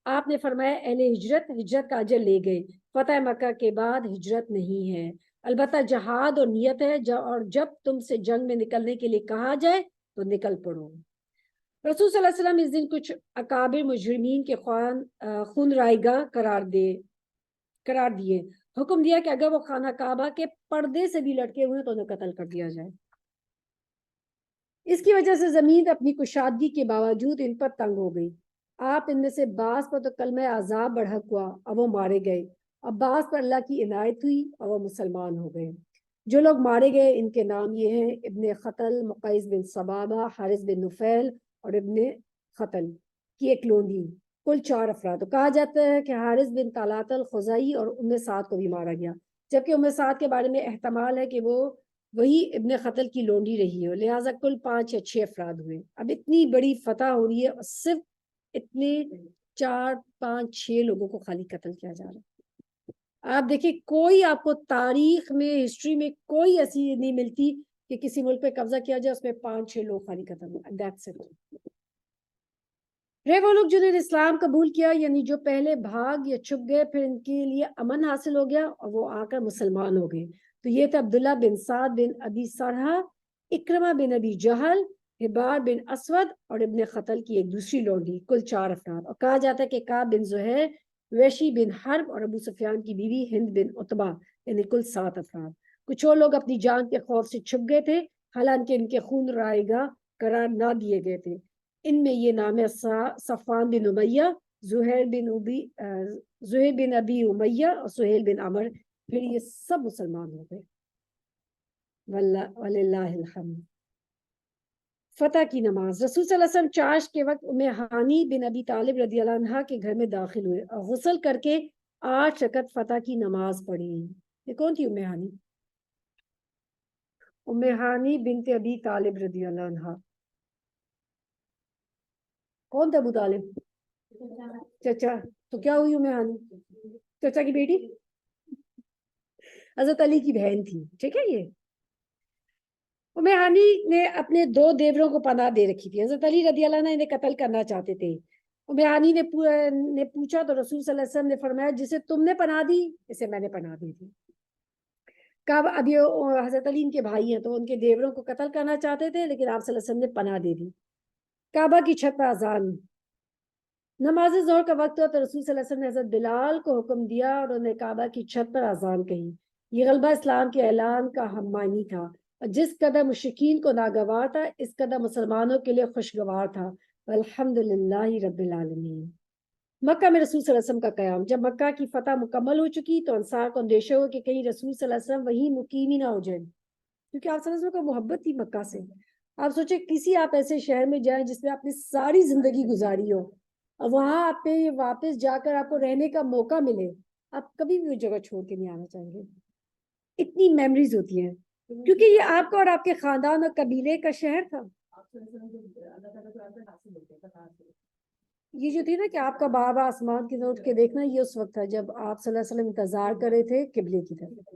آپ نے فرمایا، اہل ہجرت کا اجر لے گئے، فتح مکہ کے بعد ہجرت نہیں ہے، البتہ جہاد اور نیت ہے، اور جب تم سے جنگ میں نکلنے کے لیے کہا جائے تو نکل پڑو۔ رسول صلی اللہ علیہ وسلم اس دن کچھ اکابر مجرمین کے خون رائیگاہ قرار دیے، حکم دیا کہ اگر وہ خانہ کعبہ کے پردے سے بھی لٹکے ہوئے تو انہیں قتل کر دیا جائے۔ اس کی وجہ سے زمین اپنی کشادگی کے باوجود ان پر تنگ ہو گئی۔ آپ ان میں سے بعض پر تو کلمہ عذاب بڑھک ہوا اور وہ مارے گئے، اور بعض پر اللہ کی عنایت ہوئی اور وہ مسلمان ہو گئے۔ جو لوگ مارے گئے ان کے نام یہ ہیں: ابن خطل، مقیس بن صبابہ، حارث بن نفیل اور ابن خطل کی ایک لونڈی، کل 4 افراد۔ تو کہا جاتا ہے کہ حارث بن طلحہ الخزاعی اور ام سعد کو بھی مارا گیا، جبکہ ام سعد کے بارے میں احتمال ہے کہ وہ وہی ابن خطل کی لونڈی رہی ہو، لہٰذا کل 5 یا 6 افراد ہوئے۔ اب اتنی بڑی فتح ہو رہی ہے اور صرف اتنے 4 5 6 لوگوں کو خالی قتل کیا جا رہا ہے۔ آپ دیکھیں، کوئی آپ کو تاریخ میں، ہسٹری میں کوئی ایسی نہیں ملتی کہ کسی ملک پہ قبضہ کیا جائے اس میں 5 6 لوگ خالی قتل ہوئے۔ That's it۔ رہے وہ لوگ جنہوں نے اسلام قبول کیا، یعنی جو پہلے بھاگ یا چھپ گئے، پھر ان کے لیے امن حاصل ہو گیا اور وہ آ کر مسلمان ہو گئے۔ تو یہ تھے عبداللہ بن سعد بن ابی سرحہ، اکرمہ بن ابی جہل، حبار بن اسود اور ابن خطل کی ایک دوسری لونڈی، کل 4 افراد۔ اور کہا جاتا ہے کہ کعب بن زہیر، ویشی بن حرب اور ابو سفیان کی بیوی ہند بن عتبہ، یعنی کل 7 افراد۔ کچھ اور لوگ اپنی جان کے خوف سے چھپ گئے تھے، حالانکہ ان کے خون رائیگاہ قرار نہ دیے گئے تھے۔ ان میں یہ نام ہے: صفوان بن امیہ، زہیر بن ابی امیہ اور سہیل بن عمر۔ پھر یہ سب مسلمان ہو گئے، وللہ الحمد۔ فتح کی نماز۔ رسول صلی اللہ علیہ وسلم چاش کے وقت ام ہانی بن ابی طالب رضی اللہ عنہ کے گھر میں داخل ہوئے اور غسل کر کے 8 رکعت فتح کی نماز پڑھی۔ یہ کون تھی ام ہانی؟ ام ہانی بنت ابی طالب رضی اللہ عنہ۔ کون تھا ابو طالب؟ چچا۔ تو کیا ہوئی ام ہانی؟ چچا کی بیٹی، حضرت علی کی بہن تھی، ٹھیک ہے۔ یہ ام ہانی نے اپنے 2 دیوروں کو پناہ دے رکھی تھی، حضرت علی رضی اللہ عنہ انہیں قتل کرنا چاہتے تھے۔ ام ہانی نے پوچھا تو رسول صلی اللہ علیہ وسلم نے فرمایا، جسے تم نے پناہ دی اسے میں نے پناہ دی تھی۔ کب اب یہ حضرت علی ان کے بھائی ہیں تو ان کے دیوروں کو قتل کرنا چاہتے تھے، لیکن آپ صلی اللہ علیہ وسلم نے پناہ دے دی۔ کعبہ کی چھت پر اذان۔ نماز ظہر کا وقت ہوا تو رسول صلی اللہ علیہ وسلم نے حضرت بلال کو حکم دیا اور انہوں نے کعبہ کی چھت پر اذان کہی۔ یہ غلبہ اسلام کے اعلان کا ہم معنی تھا، اور جس قدر مشرکین کو ناگوار تھا اس قدر مسلمانوں کے لیے خوشگوار تھا۔ الحمدللہ رب العالمین۔ مکہ میں رسول صلی اللہ علیہ وسلم کا قیام۔ جب مکہ کی فتح مکمل ہو چکی تو انصار کو اندیشہ ہوا کہ کہیں رسول صلی اللہ علیہ وسلم وہیں مقیم ہی نہ ہو جائیں، کیونکہ آپ صلی اللہ علیہ وسلم کو محبت تھی مکہ سے۔ آپ سوچیں، کسی آپ ایسے شہر میں جائیں جس میں آپ نے ساری زندگی گزاری ہو اور وہاں آپ پہ واپس جا کر آپ کو رہنے کا موقع ملے، آپ کبھی بھی وہ جگہ چھوڑ کے نہیں آنا چاہیں گے۔ اتنی میموریز ہوتی ہیں، کیونکہ یہ آپ کا اور آپ کے خاندان اور قبیلے کا شہر تھا۔ یہ جو تھی نا کہ آپ کا بار بار آسمان کی طرف اٹھ کے دیکھنا، یہ اس وقت تھا جب آپ صلی اللہ علیہ وسلم انتظار کر رہے تھے قبلے کی طرف۔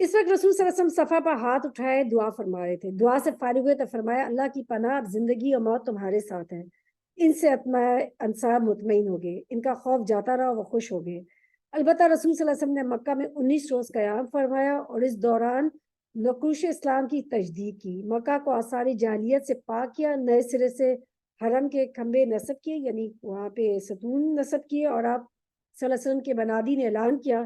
اس وقت رسول صلی اللہ علیہ وسلم صفا پر ہاتھ اٹھائے دعا فرما رہے تھے. دعا سے فارغ ہوئے تو فرمایا اللہ کی پناہ، اب زندگی اور موت تمہارے ساتھ ہے. ان سے انصار مطمئن ہو گئے، ان کا خوف جاتا رہا، وہ خوش ہو گئے. البتہ رسول صلی اللہ علیہ وسلم نے مکہ میں 19 روز قیام فرمایا اور اس دوران نقوش اسلام کی تجدید کی. مکہ کو آثار جاہلیت سے پاک کیا، نئے سرے سے حرم کے کھمبے نصب کیے، یعنی وہاں پہ ستون نصب کیے، اور آپ صلی اللہ علیہ وسلم کے منادی نے اعلان کیا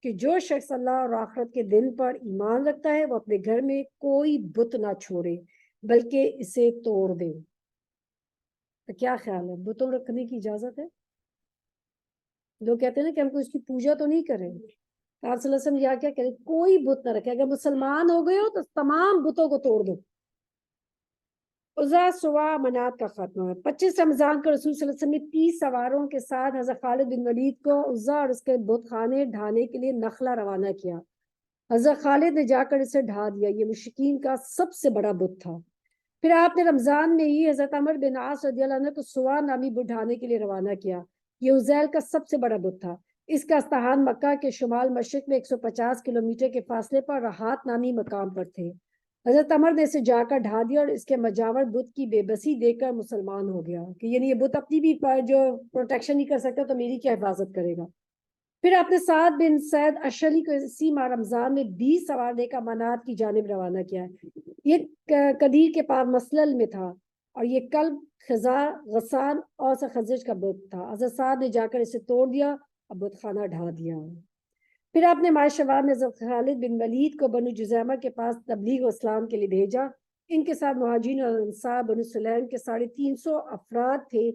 کہ جو شخص اللہ اور آخرت کے دن پر ایمان رکھتا ہے وہ اپنے گھر میں کوئی بت نہ چھوڑے بلکہ اسے توڑ دے. تو کیا خیال ہے، بتوں رکھنے کی اجازت ہے؟ لوگ کہتے ہیں نا کہ ہم کو اس کی پوجا تو نہیں کریں. آپ صلی اللہ علیہ وسلم یہ کیا کریں، کوئی بت نہ رکھے. اگر مسلمان ہو گئے ہو تو تمام بتوں کو توڑ دو. عزا سوا منات کا خاتمہ ہے. 25 رمضان کو رسول صلی اللہ علیہ وسلم نے 30 سواروں کے ساتھ حضرت خالد بن ولید کو عزا اور اس کے بت خانے ڈھانے کے لیے نخلا روانہ کیا. حضرت خالد نے جا کر اسے ڈھا دیا. یہ مشرکین کا سب سے بڑا بت تھا. پھر آپ نے رمضان میں ہی حضرت عمر بن عاص رضی اللہ عنہ کو سوا نامی بت ڈھانے کے لیے روانہ کیا. یہ عزیل کا سب سے بڑا بت تھا. اس کا استحان مکہ کے شمال مشرق میں 150 کلومیٹر کے فاصلے پر رہات نامی مقام پر تھے. حضرت عمر نے اسے جا کر ڈھا دیا اور اس کے مجاور بت کی بے بسی دیکھ کر مسلمان ہو گیا کہ یعنی یہ بت اپنی بھی جو پروٹیکشن نہیں کر سکتا تو میری کیا حفاظت کرے گا. پھر آپ نے سعد بن سعید اشلی کو اسی ماہ رمضان میں 20 سوارنے کا منات کی جانب روانہ کیا ہے. یہ قدیر کے پاس مسلل میں تھا اور یہ کلب خزا غسان اور خزرج کا بت تھا. حضرت سعد نے جا کر اسے توڑ دیا اور بت خانہ ڈھا دیا. پھر آپ نے ماہ شوال میں حضرت خالد بن ولید کو بنو جزیمہ کے پاس تبلیغ و اسلام کے لیے بھیجا. ان کے ساتھ مہاجرین اور انصار بنو سلیم کے 350 افراد تھے.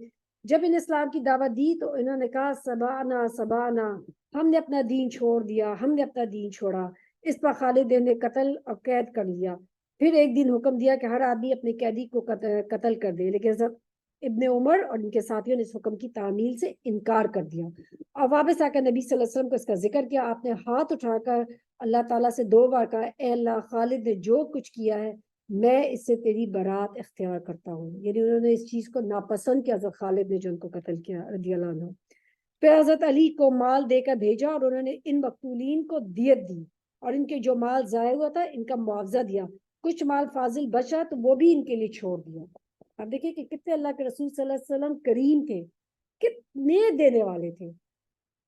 جب ان اسلام کی دعوت دی تو انہوں نے کہا سبانا سبانا، ہم نے اپنا دین چھوڑ دیا، ہم نے اپنا دین چھوڑا. اس پر خالد نے قتل اور قید کر لیا. پھر ایک دن حکم دیا کہ ہر آدمی اپنے قیدی کو قتل کر دے، لیکن حضرت ابن عمر اور ان کے ساتھیوں نے اس حکم کی تعمیل سے انکار کر دیا اور واپس آ کر نبی صلی اللہ علیہ وسلم کو اس کا ذکر کیا. آپ نے ہاتھ اٹھا کر اللہ تعالیٰ سے 2 بار کہا اے اللہ، خالد نے جو کچھ کیا ہے میں اس سے تیری برات اختیار کرتا ہوں. یعنی انہوں نے اس چیز کو ناپسند کیا حضرت خالد نے جو ان کو قتل کیا رضی اللہ عنہ. پھر حضرت علی کو مال دے کر بھیجا اور انہوں نے ان مقتولین کو دیت دی اور ان کے جو مال ضائع ہوا تھا ان کا معاوضہ دیا. کچھ مال فاضل بچا تو وہ بھی ان کے لیے چھوڑ دیا. آپ دیکھیں کہ کتنے اللہ کے رسول صلی اللہ علیہ وسلم کریم تھے، کتنے دینے والے تھے.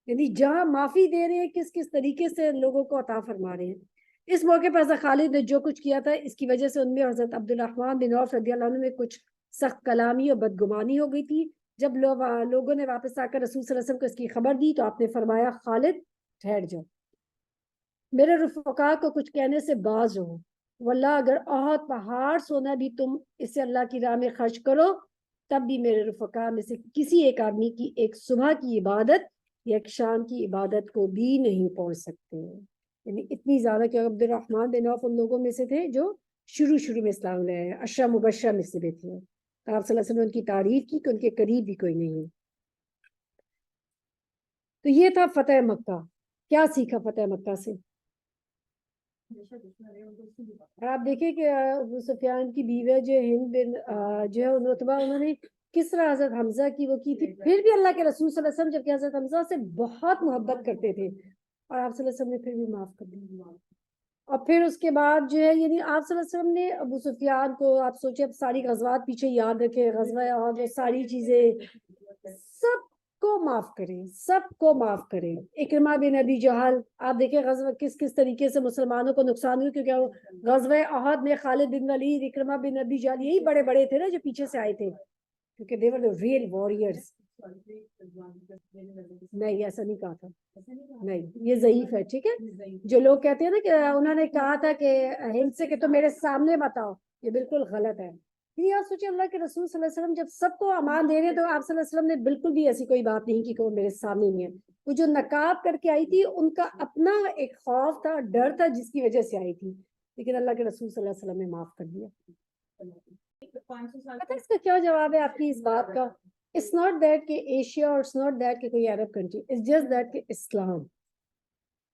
یعنی جہاں معافی دے رہے ہیں کس کس طریقے سے لوگوں کو عطا فرما رہے ہیں. اس موقع پر حضرت خالد نے جو کچھ کیا تھا اس کی وجہ سے ان میں حضرت عبد الرحمن بن عوف رضی اللہ عنہ میں کچھ سخت کلامی اور بدگمانی ہو گئی تھی. جب لوگوں نے واپس آ کر رسول صلی اللہ علیہ وسلم کو اس کی خبر دی تو آپ نے فرمایا خالد ٹھہر جاؤ، میرے رفقا کو کچھ کہنے سے باز ہو. واللہ اگر احد پہاڑ سونا بھی تم اسے اللہ کی راہ میں خرچ کرو تب بھی میرے رفقا میں سے کسی ایک آدمی کی ایک صبح کی عبادت یا ایک شام کی عبادت کو بھی نہیں پہنچ سکتے. یعنی اتنی زیادہ کہ عبد الرحمن بن عوف ان لوگوں میں سے تھے جو شروع میں اسلام لے آئے، 10 مبشرہ میں سے بھی تھے. آپ صلی اللہ علیہ وسلم نے ان کی تعریف کی کہ ان کے قریب بھی کوئی نہیں ہے. تو یہ تھا فتح مکہ. کیا سیکھا فتح مکہ سے؟ اور آپ دیکھیں کہ ابو سفیان کی بیوی جو ہند بن جو ہے عتبہ، انہوں نے کس طرح حضرت حمزہ کی وہ کی تھی. پھر بھی اللہ کے رسول صلی اللہ علیہ وسلم جبکہ حضرت حمزہ سے بہت محبت کرتے تھے اور آپ صلی اللہ علیہ وسلم نے پھر بھی معاف کر دیا. اور پھر اس کے بعد جو ہے یعنی آپ صلی اللہ علیہ وسلم نے ابو سفیان کو، آپ سوچے اب ساری غزوات پیچھے یاد رکھے، غزوہ اور وہ ساری چیزیں سب کو معاف کریں، سب کو معاف کریں. اکرمہ بن ابی جہل، آپ دیکھیں غزوہ کس کس طریقے سے مسلمانوں کو نقصان ہوئی، کیونکہ غزوہ احد میں خالد بن ولید، اکرمہ بن ابی جہل یہی بڑے بڑے تھے نا جو پیچھے سے آئے تھے، کیونکہ they were the real warriors. نہیں ایسا نہیں کہا تھا، نہیں یہ ضعیف ہے. ٹھیک ہے، جو لوگ کہتے ہیں نا کہ انہوں نے کہا تھا کہ ہند سے کہ تم میرے سامنے بتاؤ، یہ بالکل غلط ہے. یہ آپ سوچیں اللہ کے رسول صلی اللہ علیہ وسلم جب سب کو امان دے رہے تو آپ صلی اللہ علیہ وسلم نے بالکل بھی ایسی کوئی بات نہیں کی کہ وہ میرے سامنے نہیں ہے. وہ جو نقاب کر کے آئی تھی ان کا اپنا ایک خوف تھا، ڈر تھا جس کی وجہ سے آئی تھی، لیکن اللہ کے رسول صلی اللہ علیہ وسلم نے معاف کر دیا. پتہ ہے اس کا کیا جواب ہے آپ کی اس بات کا؟ It's not that کہ ایشیا اور it's not that کہ کوئی عرب کنٹری، it's just that کہ اسلام.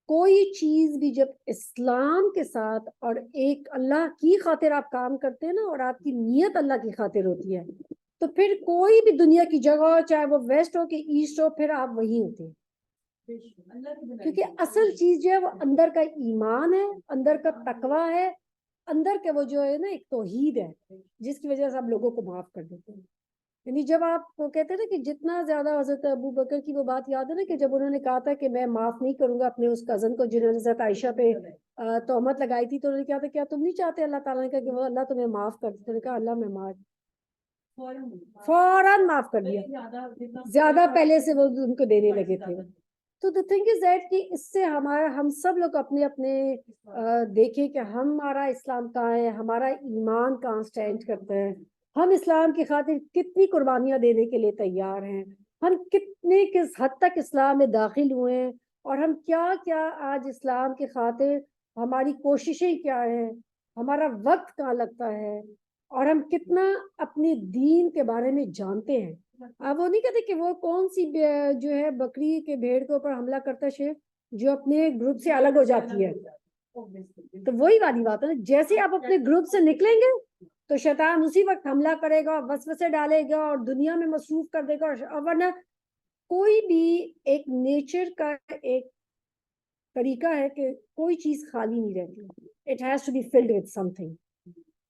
کوئی چیز بھی جب اسلام کے ساتھ اور ایک اللہ کی خاطر آپ کام کرتے ہیں نا اور آپ کی نیت اللہ کی خاطر ہوتی ہے تو پھر کوئی بھی دنیا کی جگہ ہو، چاہے وہ ویسٹ ہو کہ ایسٹ ہو، پھر آپ وہیں ہوتے ہیں. کیونکہ اصل چیز جو ہے وہ اندر کا ایمان ہے, اندر کا تقویٰ ہے, اندر کے وہ جو ہے نا ایک توحید ہے جس کی وجہ سے آپ لوگوں کو معاف کر دیتے ہیں. یعنی جب آپ کو کہتے ہیں نا کہ جتنا زیادہ حضرت ابو بکر کی وہ بات یاد ہے نا کہ جب انہوں نے کہا تھا کہ میں معاف نہیں کروں گا اپنے اس کزن کو جنہوں نے حضرت عائشہ پہ تہمت لگائی تھی, تو انہوں نے کہا تھا کیا تم نہیں چاہتے اللہ تعالیٰ نے کہا کہ وہ اللہ تمہیں معاف کر دے, تو نے کہا اللہ میں معاف, فوراً معاف کر دیا, زیادہ پہلے سے وہ ان کو دینے لگے تھے. تو the thing is that کہ اس سے ہم سب لوگ اپنے اپنے دیکھیں کہ ہمارا اسلام کہاں ہے, ہمارا ایمان کہاں سٹینڈ کرتا ہے, ہم اسلام کی خاطر کتنی قربانیاں دینے کے لیے تیار ہیں, ہم کتنے کس حد تک اسلام میں داخل ہوئے ہیں, اور ہم کیا کیا آج اسلام کی خاطر ہماری کوششیں کیا ہیں, ہمارا وقت کہاں لگتا ہے, اور ہم کتنا اپنے دین کے بارے میں جانتے ہیں. آپ وہ نہیں کہتے کہ وہ کون سی جو ہے بکری کے بھیڑ کے اوپر حملہ کرتا ہے جو اپنے گروپ سے الگ ہو جاتی ہے, تو وہی والی بات ہے نا, جیسے آپ اپنے گروپ سے نکلیں گے تو شیطان اسی وقت حملہ کرے گا, وسوسے ڈالے گا اور دنیا میں مصروف کر دے گا. اور ورنہ کوئی بھی ایک نیچر کا ایک طریقہ ہے کہ کوئی چیز خالی نہیں رہتی, it has to be filled with something.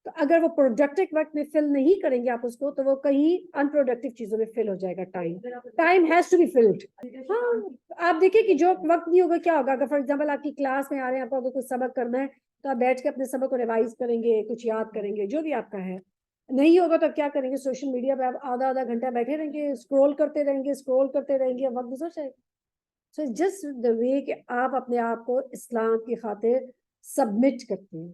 تو اگر وہ پروڈکٹیو وقت میں فل نہیں کریں گے آپ اس کو, تو وہ کہیں ان پروڈکٹیو چیزوں میں فل ہو جائے گا. Time has to be filled. ہاں آپ دیکھیں کہ جو وقت نہیں ہوگا کیا ہوگا. اگر فار ایگزامپل آپ کی کلاس میں آ رہے ہیں, آپ کو کوئی سبق کرنا ہے, تو آپ بیٹھ کے اپنے سبق کو ریوائز کریں گے, کچھ یاد کریں گے, جو بھی آپ کا ہے. نہیں ہوگا تو کیا کریں گے, سوشل میڈیا پہ آپ آدھا گھنٹہ بیٹھے رہیں گے, اسکرول کرتے رہیں گے, وقت گزر جائے گا. سو جسٹ دا وے کہ آپ اپنے آپ کو اسلام کی خاطر سبمٹ کرتے ہیں.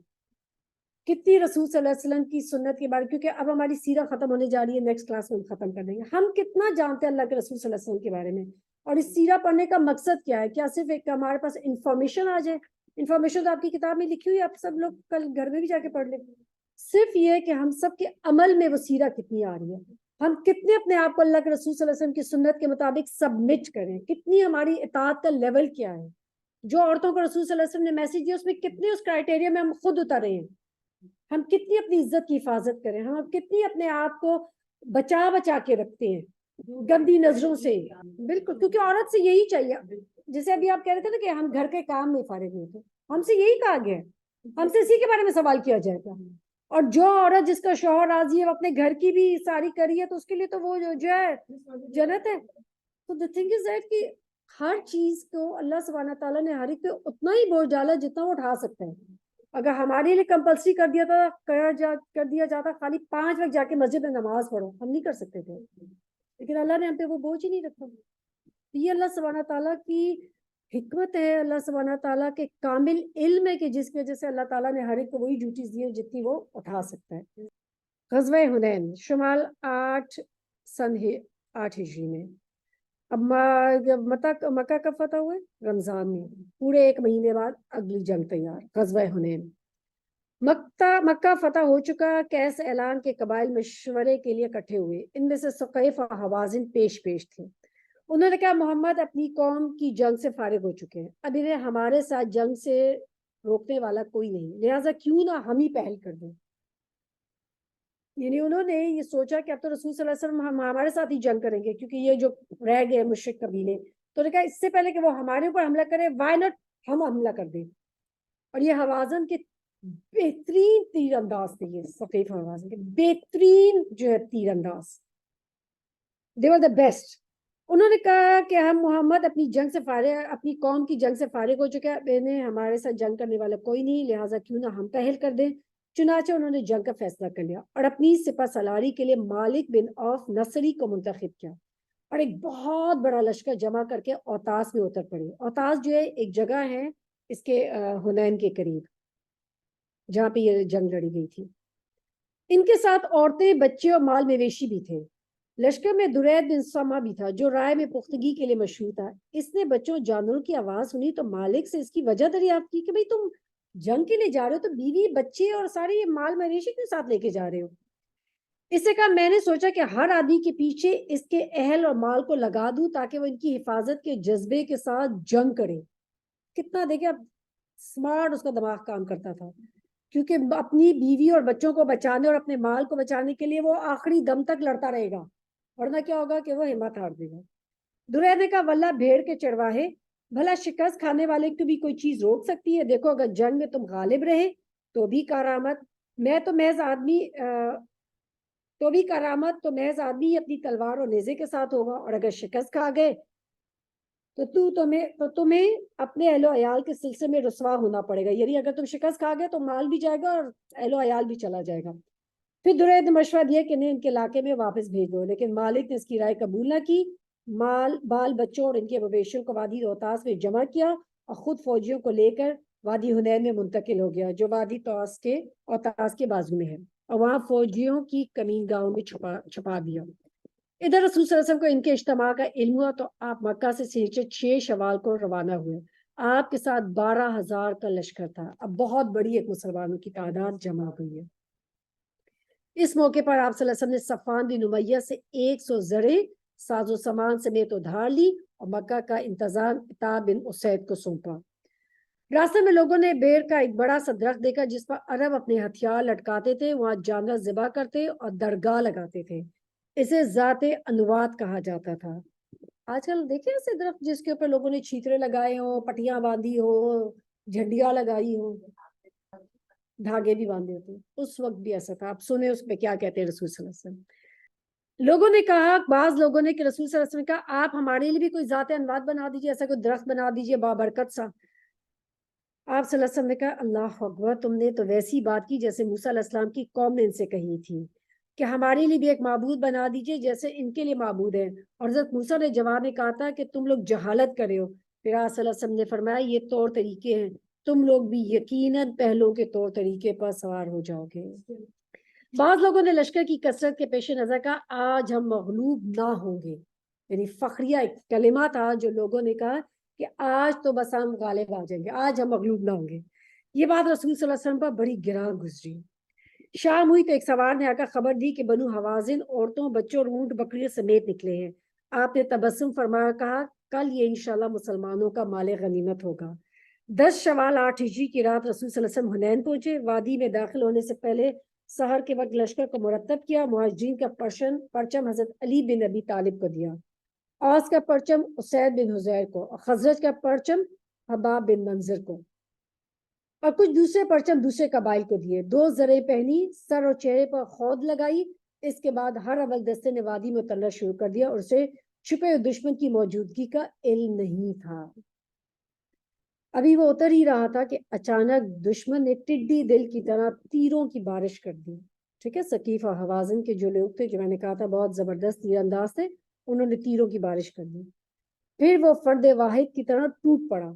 کتنی رسول صلی اللہ علیہ وسلم کی سنت کے بارے, کیونکہ اب ہماری سیرہ ختم ہونے جا رہی ہے, نیکسٹ کلاس میں ہم ختم کر دیں گے. ہم کتنا جانتے ہیں اللہ کے رسول صلی اللہ علیہ وسلم کے بارے میں, اور اس سیرہ پڑھنے کا مقصد کیا ہے؟ کیا صرف ایک ہمارے پاس انفارمیشن آ جائے؟ انفارمیشن تو آپ کی کتاب میں لکھی ہوئی ہے, آپ سب لوگ کل گھر میں بھی جا کے پڑھ لیں. صرف یہ ہے کہ ہم سب کے عمل میں وہ سیرہ کتنی آ رہی ہے, ہم کتنے اپنے آپ کو اللہ کے رسول صلی اللہ علیہ وسلم کی سنت کے مطابق سبمٹ کریں, کتنی ہماری اطاعت کا لیول کیا ہے. جو عورتوں کو رسول صلی اللہ علیہ وسلم نے میسج دیا اس میں کتنے اس کرائٹیریا میں ہم خود اترے ہیں, ہم کتنی اپنی عزت کی حفاظت کریں, ہم کتنی اپنے آپ کو بچا کے رکھتے ہیں گندی نظروں سے. بالکل, کیونکہ عورت سے یہی چاہیے. جیسے ابھی آپ کہہ رہے تھے نا کہ ہم گھر کے کام میں فارغ نہیں ہوتے, ہم سے یہی کہا گیا ہے, ہم سے اسی کے بارے میں سوال کیا جائے گا. اور جو عورت جس کا شوہر راضی ہے وہ اپنے گھر کی بھی ساری کری ہے, تو اس کے لیے تو وہ جو ہے جنت ہے. تو the thing is that کہ ہر چیز کو اللہ سبحانہ تعالیٰ نے ہر ایک پہ اتنا ہی بوجھ ڈالا جتنا وہ اٹھا سکتا ہے. اگر ہمارے لیے کمپلسری کر دیا جاتا خالی 5 وقت جا کے مسجد میں نماز پڑھو, ہم نہیں کر سکتے تھے, لیکن اللہ نے ہم پہ وہ بوجھ ہی نہیں رکھا. یہ اللہ سبحانہ تعالیٰ کی حکمت ہے, اللہ سبحانہ تعالیٰ کے کامل علم ہے کہ جس کی وجہ سے اللہ تعالیٰ نے ہر ایک کو وہی ڈیوٹیز دی جتنی وہ اٹھا سکتا ہے. غزوہ حنین شمال 8 ہجری میں. اب مکہ کب فتح ہوئے؟ رمضان میں, پورے 1 مہینے بعد اگلی جنگ تیار, غزوہ حنین. مکہ فتح ہو چکا. کیس اعلان کے قبائل مشورے کے لیے اکٹھے ہوئے. ان میں سے ثقیف اور حوازن پیش تھے. انہوں نے کہا محمد اپنی قوم کی جنگ سے فارغ ہو چکے ہیں, اب انہیں ہمارے ساتھ جنگ سے روکنے والا کوئی نہیں, لہٰذا کیوں نہ ہم ہی پہل کر دیں. یعنی انہوں نے یہ سوچا کہ اب تو رسول صلی اللہ علیہ وسلم ہم ہمارے ساتھ ہی جنگ کریں گے, کیونکہ یہ جو رہ گئے مشرک قبیلے, تو نے کہا اس سے پہلے کہ وہ ہمارے اوپر حملہ کرے, وائی ناٹ ہم حملہ کر دیں. اور یہ حوازن کے بہترین تیر انداز تھے, یہ ثقیف حوازن کے بہترین جو ہے تیر انداز, they were the best. انہوں نے کہا کہ ہم محمد اپنی قوم کی جنگ سے فارغ ہو چکے ہیں, انہیں ہمارے ساتھ جنگ کرنے والا کوئی نہیں, لہٰذا کیوں نہ ہم پہل کر دیں. چنانچہ انہوں نے جنگ کا فیصلہ کر لیا اور اپنی سپہ سالاری کے لیے مالک بن عوف نصری کو منتخب کیا, اور ایک بہت بڑا لشکر جمع کر کے اوتاس میں اتر پڑے. اوتاس جو ہے ایک جگہ ہے اس کے حنین کے قریب جہاں پہ یہ جنگ لڑی گئی تھی. ان کے ساتھ عورتیں, بچے اور مال مویشی بھی تھے. لشکر میں درید بن سما بھی تھا جو رائے میں پختگی کے لیے مشہور تھا. اس نے بچوں جانوروں کی آواز سنی تو مالک سے اس کی وجہ دریافت کی کہ بھئی تم جنگ کے لیے جا رہے ہو تو بیوی بچے اور سارے مال مویشی کے ساتھ لے کے جا رہے ہو؟ اس سے کہا میں نے سوچا کہ ہر آدمی کے پیچھے اس کے اہل اور مال کو لگا دوں تاکہ وہ ان کی حفاظت کے جذبے کے ساتھ جنگ کرے. کتنا دیکھیں اب سمارٹ اس کا دماغ کام کرتا تھا, کیونکہ اپنی بیوی اور بچوں کو بچانے اور اپنے مال کو بچانے کے لیے وہ آخری دم تک لڑتا رہے گا, ورنہ کیا ہوگا کہ وہ ہمت ہار دے گا. درید نے کہا واللہ بھیڑ کے چرواہے بھلا شکست کھانے والے کو بھی کوئی چیز روک سکتی ہے؟ دیکھو اگر جنگ میں تم غالب رہے تو بھی کرامت، میں تو محض آدمی تو بھی کرامت تو محض آدمی اپنی تلوار اور نیزے کے ساتھ ہوگا، اور اگر شکست کھا گئے تو تمہیں اپنے اہل و عیال کے سلسلے میں رسوا ہونا پڑے گا، یعنی اگر تم شکست کھا گئے تو مال بھی جائے گا اور اہل و عیال بھی چلا جائے گا۔ پھر درید نے مشورہ دیا کہ انہیں ان کے علاقے میں واپس بھیج دو، لیکن مالک نے اس کی رائے قبول نہ کی۔ بال بچوں اور ان کے مویشیوں کو وادی اوتاس میں جمع کیا اور خود فوجیوں کو لے کر وادی حنین میں منتقل ہو گیا، جو وادی اوتاس کے بازو میں ہے، اور وہاں فوجیوں کی کمین گاہوں میں چھپا دیا۔ ادھر رسول صلی اللہ علیہ وسلم کو ان کے اجتماع کا علم ہوا تو آپ مکہ سے 6 شوال کو روانہ ہوئے۔ آپ کے ساتھ 12,000 کا لشکر تھا۔ اب بہت بڑی ایک مسلمانوں کی تعداد جمع ہوئی ہے۔ اس موقع پر آپ صلی اللہ علیہ وسلم نے صفوان بن امیہ سے 100 زرے ساز و سامان سمیت ادھار لی اور مکہ کا انتظام عتاب بن اسید کو سونپا۔ راستے میں لوگوں نے بیر کا ایک بڑا سا درخت دیکھا جس پر عرب اپنے ہتھیار لٹکاتے تھے، وہاں جانور ذبح کرتے اور درگاہ لگاتے تھے۔ اسے ذات انوات کہا جاتا تھا۔ آج کل دیکھیں ایسے درخت جس کے اوپر لوگوں نے چھیترے لگائے ہوں، پٹیاں باندھی ہو، جھنڈیاں لگائی ہوں، دھاگے بھی باندھے ہوتے ہیں، اس وقت بھی ایسا تھا۔ آپ سنیں اس پہ کیا کہتے ہیں رسول صلی اللہ علیہ وسلم۔ لوگوں نے کہا، بعض لوگوں نے کہ رسول صلی اللہ علیہ وسلم نے کہا آپ ہمارے لیے بھی کوئی ذات انوات بنا دیجیے، ایسا کوئی درخت بنا دیجیے بابرکت سا۔ آپ صلی اللہ علیہ وسلم نے کہا اللہ اکبر، تم نے تو ویسی بات کی جیسے موسیٰ علیہ السلام کی قوم نے ان سے کہی تھی کہ ہمارے لیے بھی ایک معبود بنا دیجیے جیسے ان کے لیے معبود ہے۔ اور حضرت موسیٰ نے جواب میں کہا تھا کہ تم لوگ جہالت کرے ہو۔ پھر آپ صلی اللہ علیہ وسلم نے فرمایا یہ طور طریقے ہیں، تم لوگ بھی یقیناً پہلوں کے طور طریقے پر سوار ہو جاؤ گے۔ بعض لوگوں نے لشکر کی کثرت کے پیش نظر کہا آج ہم مغلوب نہ ہوں گے، یعنی فخریہ ایک کلمہ تھا جو لوگوں نے کہا کہ آج تو بس ہم غالب آ جائیں گے، آج ہم مغلوب نہ ہوں گے۔ یہ بات رسول صلی اللہ علیہ وسلم پر بڑی گراں گزری۔ شام ہوئی تو ایک سوار نے آ کر خبر دی کہ بنو حوازن عورتوں، بچوں اور اونٹ بکریوں سمیت نکلے ہیں۔ آپ نے تبسم فرمایا کہا کل یہ انشاءاللہ مسلمانوں کا مال غنیمت ہوگا۔ 10 شوال 8 ہجری کی رات رسول صلی اللہ علیہ وسلم حنین پہنچے۔ وادی میں داخل ہونے سے پہلے سحر کے وقت لشکر کو مرتب کیا۔ مہاجرین کا پرچم حضرت علی بن ابی طالب کو دیا، اوس کا پرچم اسید بن حضیر کو، اور خزرج کا پرچم حباب بن منظر کو، اور کچھ دوسرے پرچم دوسرے قبائل کو دیے۔ 2 زریں پہنی، سر اور چہرے پر خود لگائی۔ اس کے بعد ہر اول دستے نے وادی میں اترنا شروع کر دیا اور اسے چھپے دشمن کی موجودگی کا علم نہیں تھا۔ ابھی وہ اتر ہی رہا تھا کہ اچانک دشمن نے ٹڈی دل کی طرح تیروں کی بارش کر دی۔ ٹھیک ہے، ثقیف اور حوازن کے جو لوگ تھے، جو میں نے کہا تھا بہت زبردست تیر انداز تھے، انہوں نے تیروں کی بارش کر دی۔ پھر وہ فرد واحد کی طرح ٹوٹ پڑا۔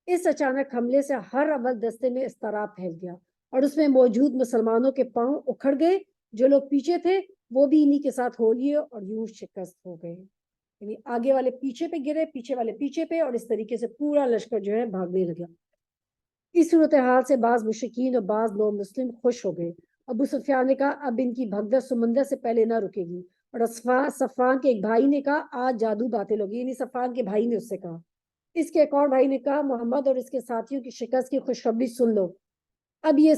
اس اچانک حملے سے ہر اول دستے میں اضطراب پھیل گیا اور اس میں موجود مسلمانوں کے پاؤں اکھڑ گئے۔ جو لوگ پیچھے تھے وہ بھی انہی کے ساتھ ہو لیے اور یوں شکست ہو گئے، یعنی آگے والے پیچھے پہ گرے، پیچھے والے پیچھے پہ، اور اس طریقے سے پورا لشکر جو ہے بھاگنے لگا۔ اس صورتحال سے بعض مشرکین اور بعض نو مسلم خوش ہو گئے۔ ابو سفیان نے کہا اب ان کی بھگدڑ سمندر سے پہلے نہ رکے گی، اور صفوان کے ایک بھائی نے کہا آج جادو باطل ہوگی، یعنی صفوان کے بھائی نے اس سے کہا۔ اس کے ایک اور بھائی نے کہا محمد اور اس کے ساتھیوں کی شکست کی خوشخبری سن لو، اب یہ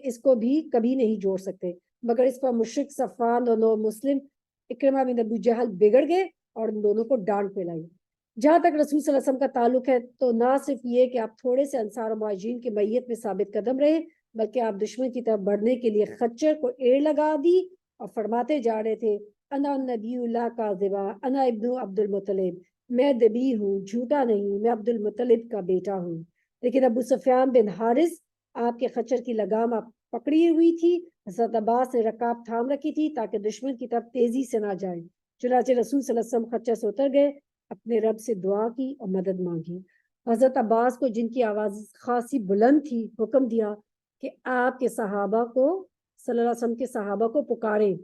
اس کو بھی کبھی نہیں جوڑ سکتے۔ مگر اس پر مشرک صفوان اور نو مسلم اکرمہ بن ابو جہل بگڑ گئے اور ان دونوں کو ڈانٹ پلائی۔ جہاں تک رسول صلی اللہ علیہ وسلم کا تعلق ہے تو نہ صرف یہ کہ آپ تھوڑے سے انصار و مہاجرین کی میت میں ثابت قدم رہے، بلکہ آپ دشمن کی طرف بڑھنے کے لیے خچر کو ایڑ لگا دی اور فرماتے جا رہے تھے انا نبی اللہ کاذبا انا ابن عبد المطلب، میں نبی ہوں، جھوٹا نہیں، میں عبد المطلب کا بیٹا ہوں۔ لیکن ابو سفیان بن حارث آپ کے خچر کی لگام آپ پکڑی ہوئی تھی، حضرت عباس نے رکاب تھام رکھی تھی تاکہ دشمن کی طرف تیزی سے نہ جائے۔ چنانچہ رسول صلی اللہ علیہ وسلم خچر سے اتر گئے، اپنے رب سے دعا کی اور مدد مانگی۔ حضرت عباس کو، جن کی آواز خاصی بلند تھی، حکم دیا کہ آپ کے صحابہ کو، صلی اللہ علیہ وسلم کے صحابہ کو پکاریں۔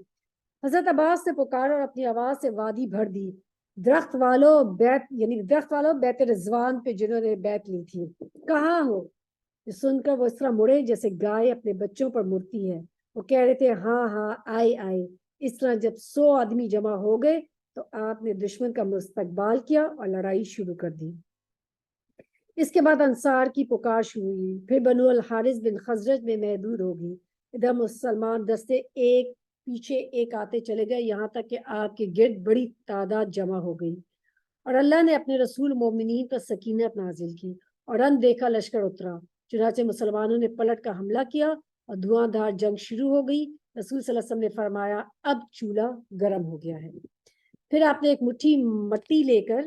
حضرت عباس نے پکارا اور اپنی آواز سے وادی بھر دی۔ درخت والوں بیت رضوان پہ جنہوں نے بیت لی تھی کہاں ہو؟ سن کر وہ اس طرح مڑے جیسے گائے اپنے بچوں پر مڑتی ہے۔ وہ کہہ رہے تھے ہاں ہاں آئے آئے۔ اس طرح جب 100 آدمی جمع ہو گئے تو آپ نے دشمن کا مستقبال کیا اور لڑائی شروع کر دی۔ اس کے بعد انصار کی پکار شروع ہوئی، پھر بنو الحارث بن خزرج میں محدود ہوگی۔ ادھر مسلمان دستے ایک پیچھے ایک آتے چلے گئے، یہاں تک کہ آپ کے گرد بڑی تعداد جمع ہو گئی۔ اور اللہ نے اپنے رسول مومنین پر سکینت نازل کی اور ان دیکھا لشکر اترا، چنانچہ مسلمانوں نے پلٹ کر حملہ کیا اور دھواں دھار جنگ شروع ہو گئی۔ رسول صلی اللہ علیہ وسلم نے فرمایا اب چولہا گرم ہو گیا ہے۔ پھر آپ نے ایک مٹھی مٹی لے کر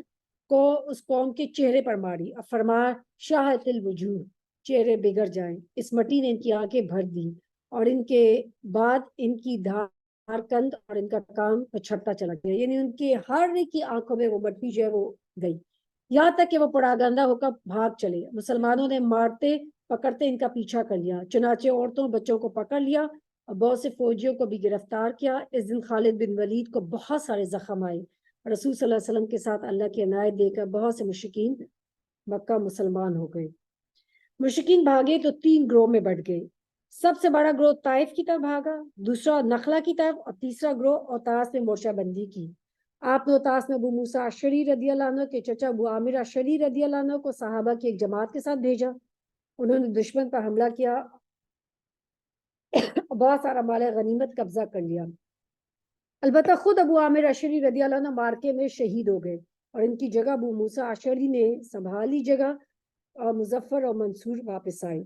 اس قوم کے چہرے پر ماری اور فرمایا شاہت الوجوہ، چہرے بگڑ جائیں۔ اس مٹی نے ان کی آنکھیں بھر دی اور ان کے بعد ان کی دھار کند اور ان کا کام پچھڑتا چلا گیا، یعنی ان کے ہر ایک کی آنکھوں میں وہ مٹی جو ہے وہ گئی، یہاں تک کہ وہ پراگندہ ہو کر بھاگ چلے۔ مسلمانوں نے مارتے پکڑتے ان کا پیچھا کر لیا، چنانچہ عورتوں بچوں کو پکڑ لیا اور بہت سے فوجیوں کو بھی گرفتار کیا۔ اس دن خالد بن ولید کو بہت سارے زخم آئے۔ رسول صلی اللہ علیہ وسلم کے ساتھ اللہ کی عنایت دے کر بہت سے مشرکین مکہ مسلمان ہو گئے۔ مشرکین بھاگے تو 3 گروہ میں بٹ گئے۔ سب سے بڑا گروہ طائف کی طرف بھاگا، دوسرا نخلا کی طرف اور تیسرا گروہ اوتاس میں مورچہ بندی کی۔ آپ نے اوتاس میں ابو موسیٰ اشعری رضی اللہ عنہ کے چچا ابو عامر اشعری رضی اللہ عنہ کو صحابہ کی ایک جماعت کے ساتھ بھیجا۔ انہوں نے دشمن پر حملہ کیا اور بہت سارا مال غنیمت قبضہ کر لیا۔ البتہ خود ابو عامر اشعری رضی اللہ عنہ مارکے میں شہید ہو گئے اور ان کی جگہ ابو موسیٰ اشعری نے سنبھالی جگہ اور مظفر اور منصور واپس آئے۔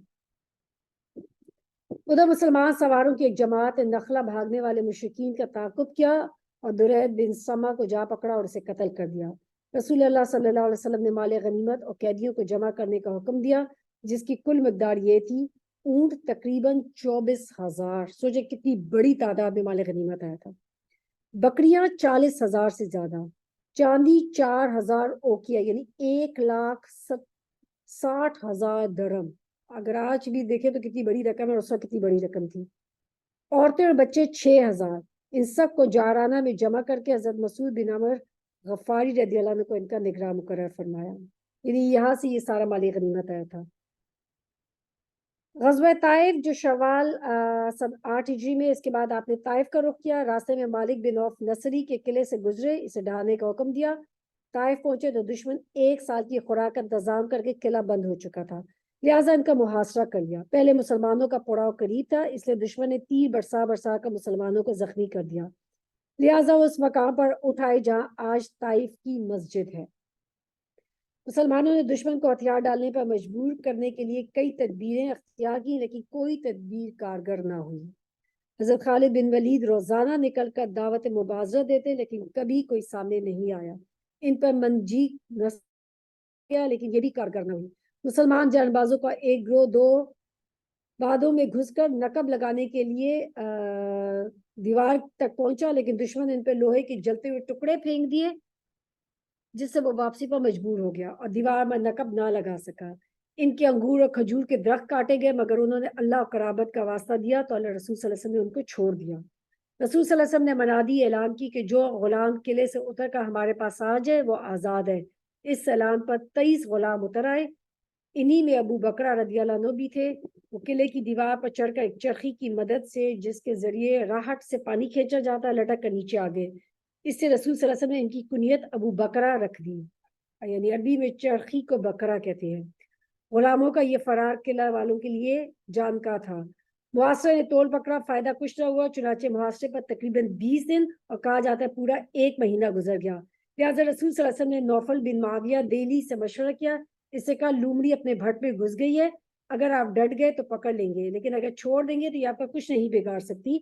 ادھر مسلمان سواروں کی ایک جماعت نے نخلا بھاگنے والے مشرکین کا تعاقب کیا اور درید بن سما کو جا پکڑا اور اسے قتل کر دیا۔ رسول اللہ صلی اللہ علیہ وسلم نے مال غنیمت اور قیدیوں کو جمع کرنے کا حکم دیا، جس کی کل مقدار یہ تھی: اونٹ تقریباً 24,000، سوچے کتنی بڑی تعداد میں مال غنیمت آیا تھا، بکریاں 40,000 سے زیادہ، چاندی 4,000 اوکیا یعنی 1,60,000 درہم، اگر آج بھی دیکھیں تو کتنی بڑی رقم ہے اور اس وقت کتنی بڑی رقم تھی، عورتیں اور بچے 6,000۔ ان سب کو جارانہ میں جمع کر کے حضرت مسعود بن عمر غفاری رضی اللہ عنہ کو ان کا نگراں مقرر فرمایا، یعنی یہاں سے یہ سارا مال غنیمت آیا تھا۔ غزوہ طائف جو شوال سن 8 ہجری میں، اس کے بعد آپ نے طائف کا رخ کیا، راستے میں مالک بن عوف نصری کے قلعے سے گزرے، اسے ڈھانے کا حکم دیا۔ طائف پہنچے تو دشمن 1 سال کی خوراک کا انتظام کر کے قلعہ بند ہو چکا تھا، لہٰذا ان کا محاصرہ کر لیا۔ پہلے مسلمانوں کا پڑاؤ قریب تھا، اس لیے دشمن نے تیر برسا برسا کر مسلمانوں کو زخمی کر دیا، لہٰذا اس مقام پر اٹھائے جہاں آج طائف کی مسجد ہے۔ مسلمانوں نے دشمن کو ہتھیار ڈالنے پر مجبور کرنے کے لیے کئی تدبیریں اختیار کی، لیکن کوئی تدبیر کارگر نہ ہوئی۔ حضرت خالد بن ولید روزانہ نکل کر دعوت مبارزہ دیتے، لیکن کبھی کوئی سامنے نہیں آیا۔ ان پر منجی نہ کیا، لیکن یہ بھی کارگر نہ ہوئی۔ مسلمان جان بازوں کا ایک گروہ 2 وادوں میں گھس کر نقب لگانے کے لیے دیوار تک پہنچا، لیکن دشمن ان پہ لوہے کے جلتے ہوئے ٹکڑے پھینک دیے، جس سے وہ واپسی پر مجبور ہو گیا اور دیوار میں نقب نہ لگا سکا۔ ان کے انگور اور کھجور کے درخت کاٹے گئے، مگر انہوں نے اللہ اور قرابت کا واسطہ دیا تو اللہ رسول صلی اللہ علیہ وسلم نے ان کو چھوڑ دیا۔ رسول صلی اللہ علیہ وسلم نے منادی اعلان کی کہ جو غلام قلعے سے اتر کر ہمارے پاس آ جائے وہ آزاد ہے۔ اس اعلان پر 23 غلام اتر آئے، انہی میں ابو بکرہ رضی اللہ عنہ بھی تھے۔ وہ قلعے کی دیوار پر چڑھ کر ایک چرخی کی مدد سے، جس کے ذریعے راہٹ سے پانی کھینچا جاتا، لٹک کر نیچے آ گئے۔ اس سے رسول صلی اللہ علیہ وسلم نے ان کی کنیت ابو بکرہ رکھ دی، یعنی عربی میں چرخی کو بکرہ کہتے ہیں۔ غلاموں کا یہ فرار قلعہ والوں کے لیے جان کا تھا۔ محاصرے نے طول پکڑا، فائدہ کچھ نہ ہوا، چنانچہ محاصرے پر تقریباً 20 دن اور کہا جاتا ہے پورا 1 مہینہ گزر گیا۔ لہٰذا رسول صلی اللہ علیہ وسلم نے نوفل بن معاویہ دیلی سے مشورہ کیا، اس سے کہا لومڑی اپنے بھٹ میں گھس گئی ہے، اگر آپ ڈٹ گئے تو پکڑ لیں گے، لیکن اگر چھوڑ دیں گے تو یہ آپ کا کچھ نہیں بگاڑ سکتی۔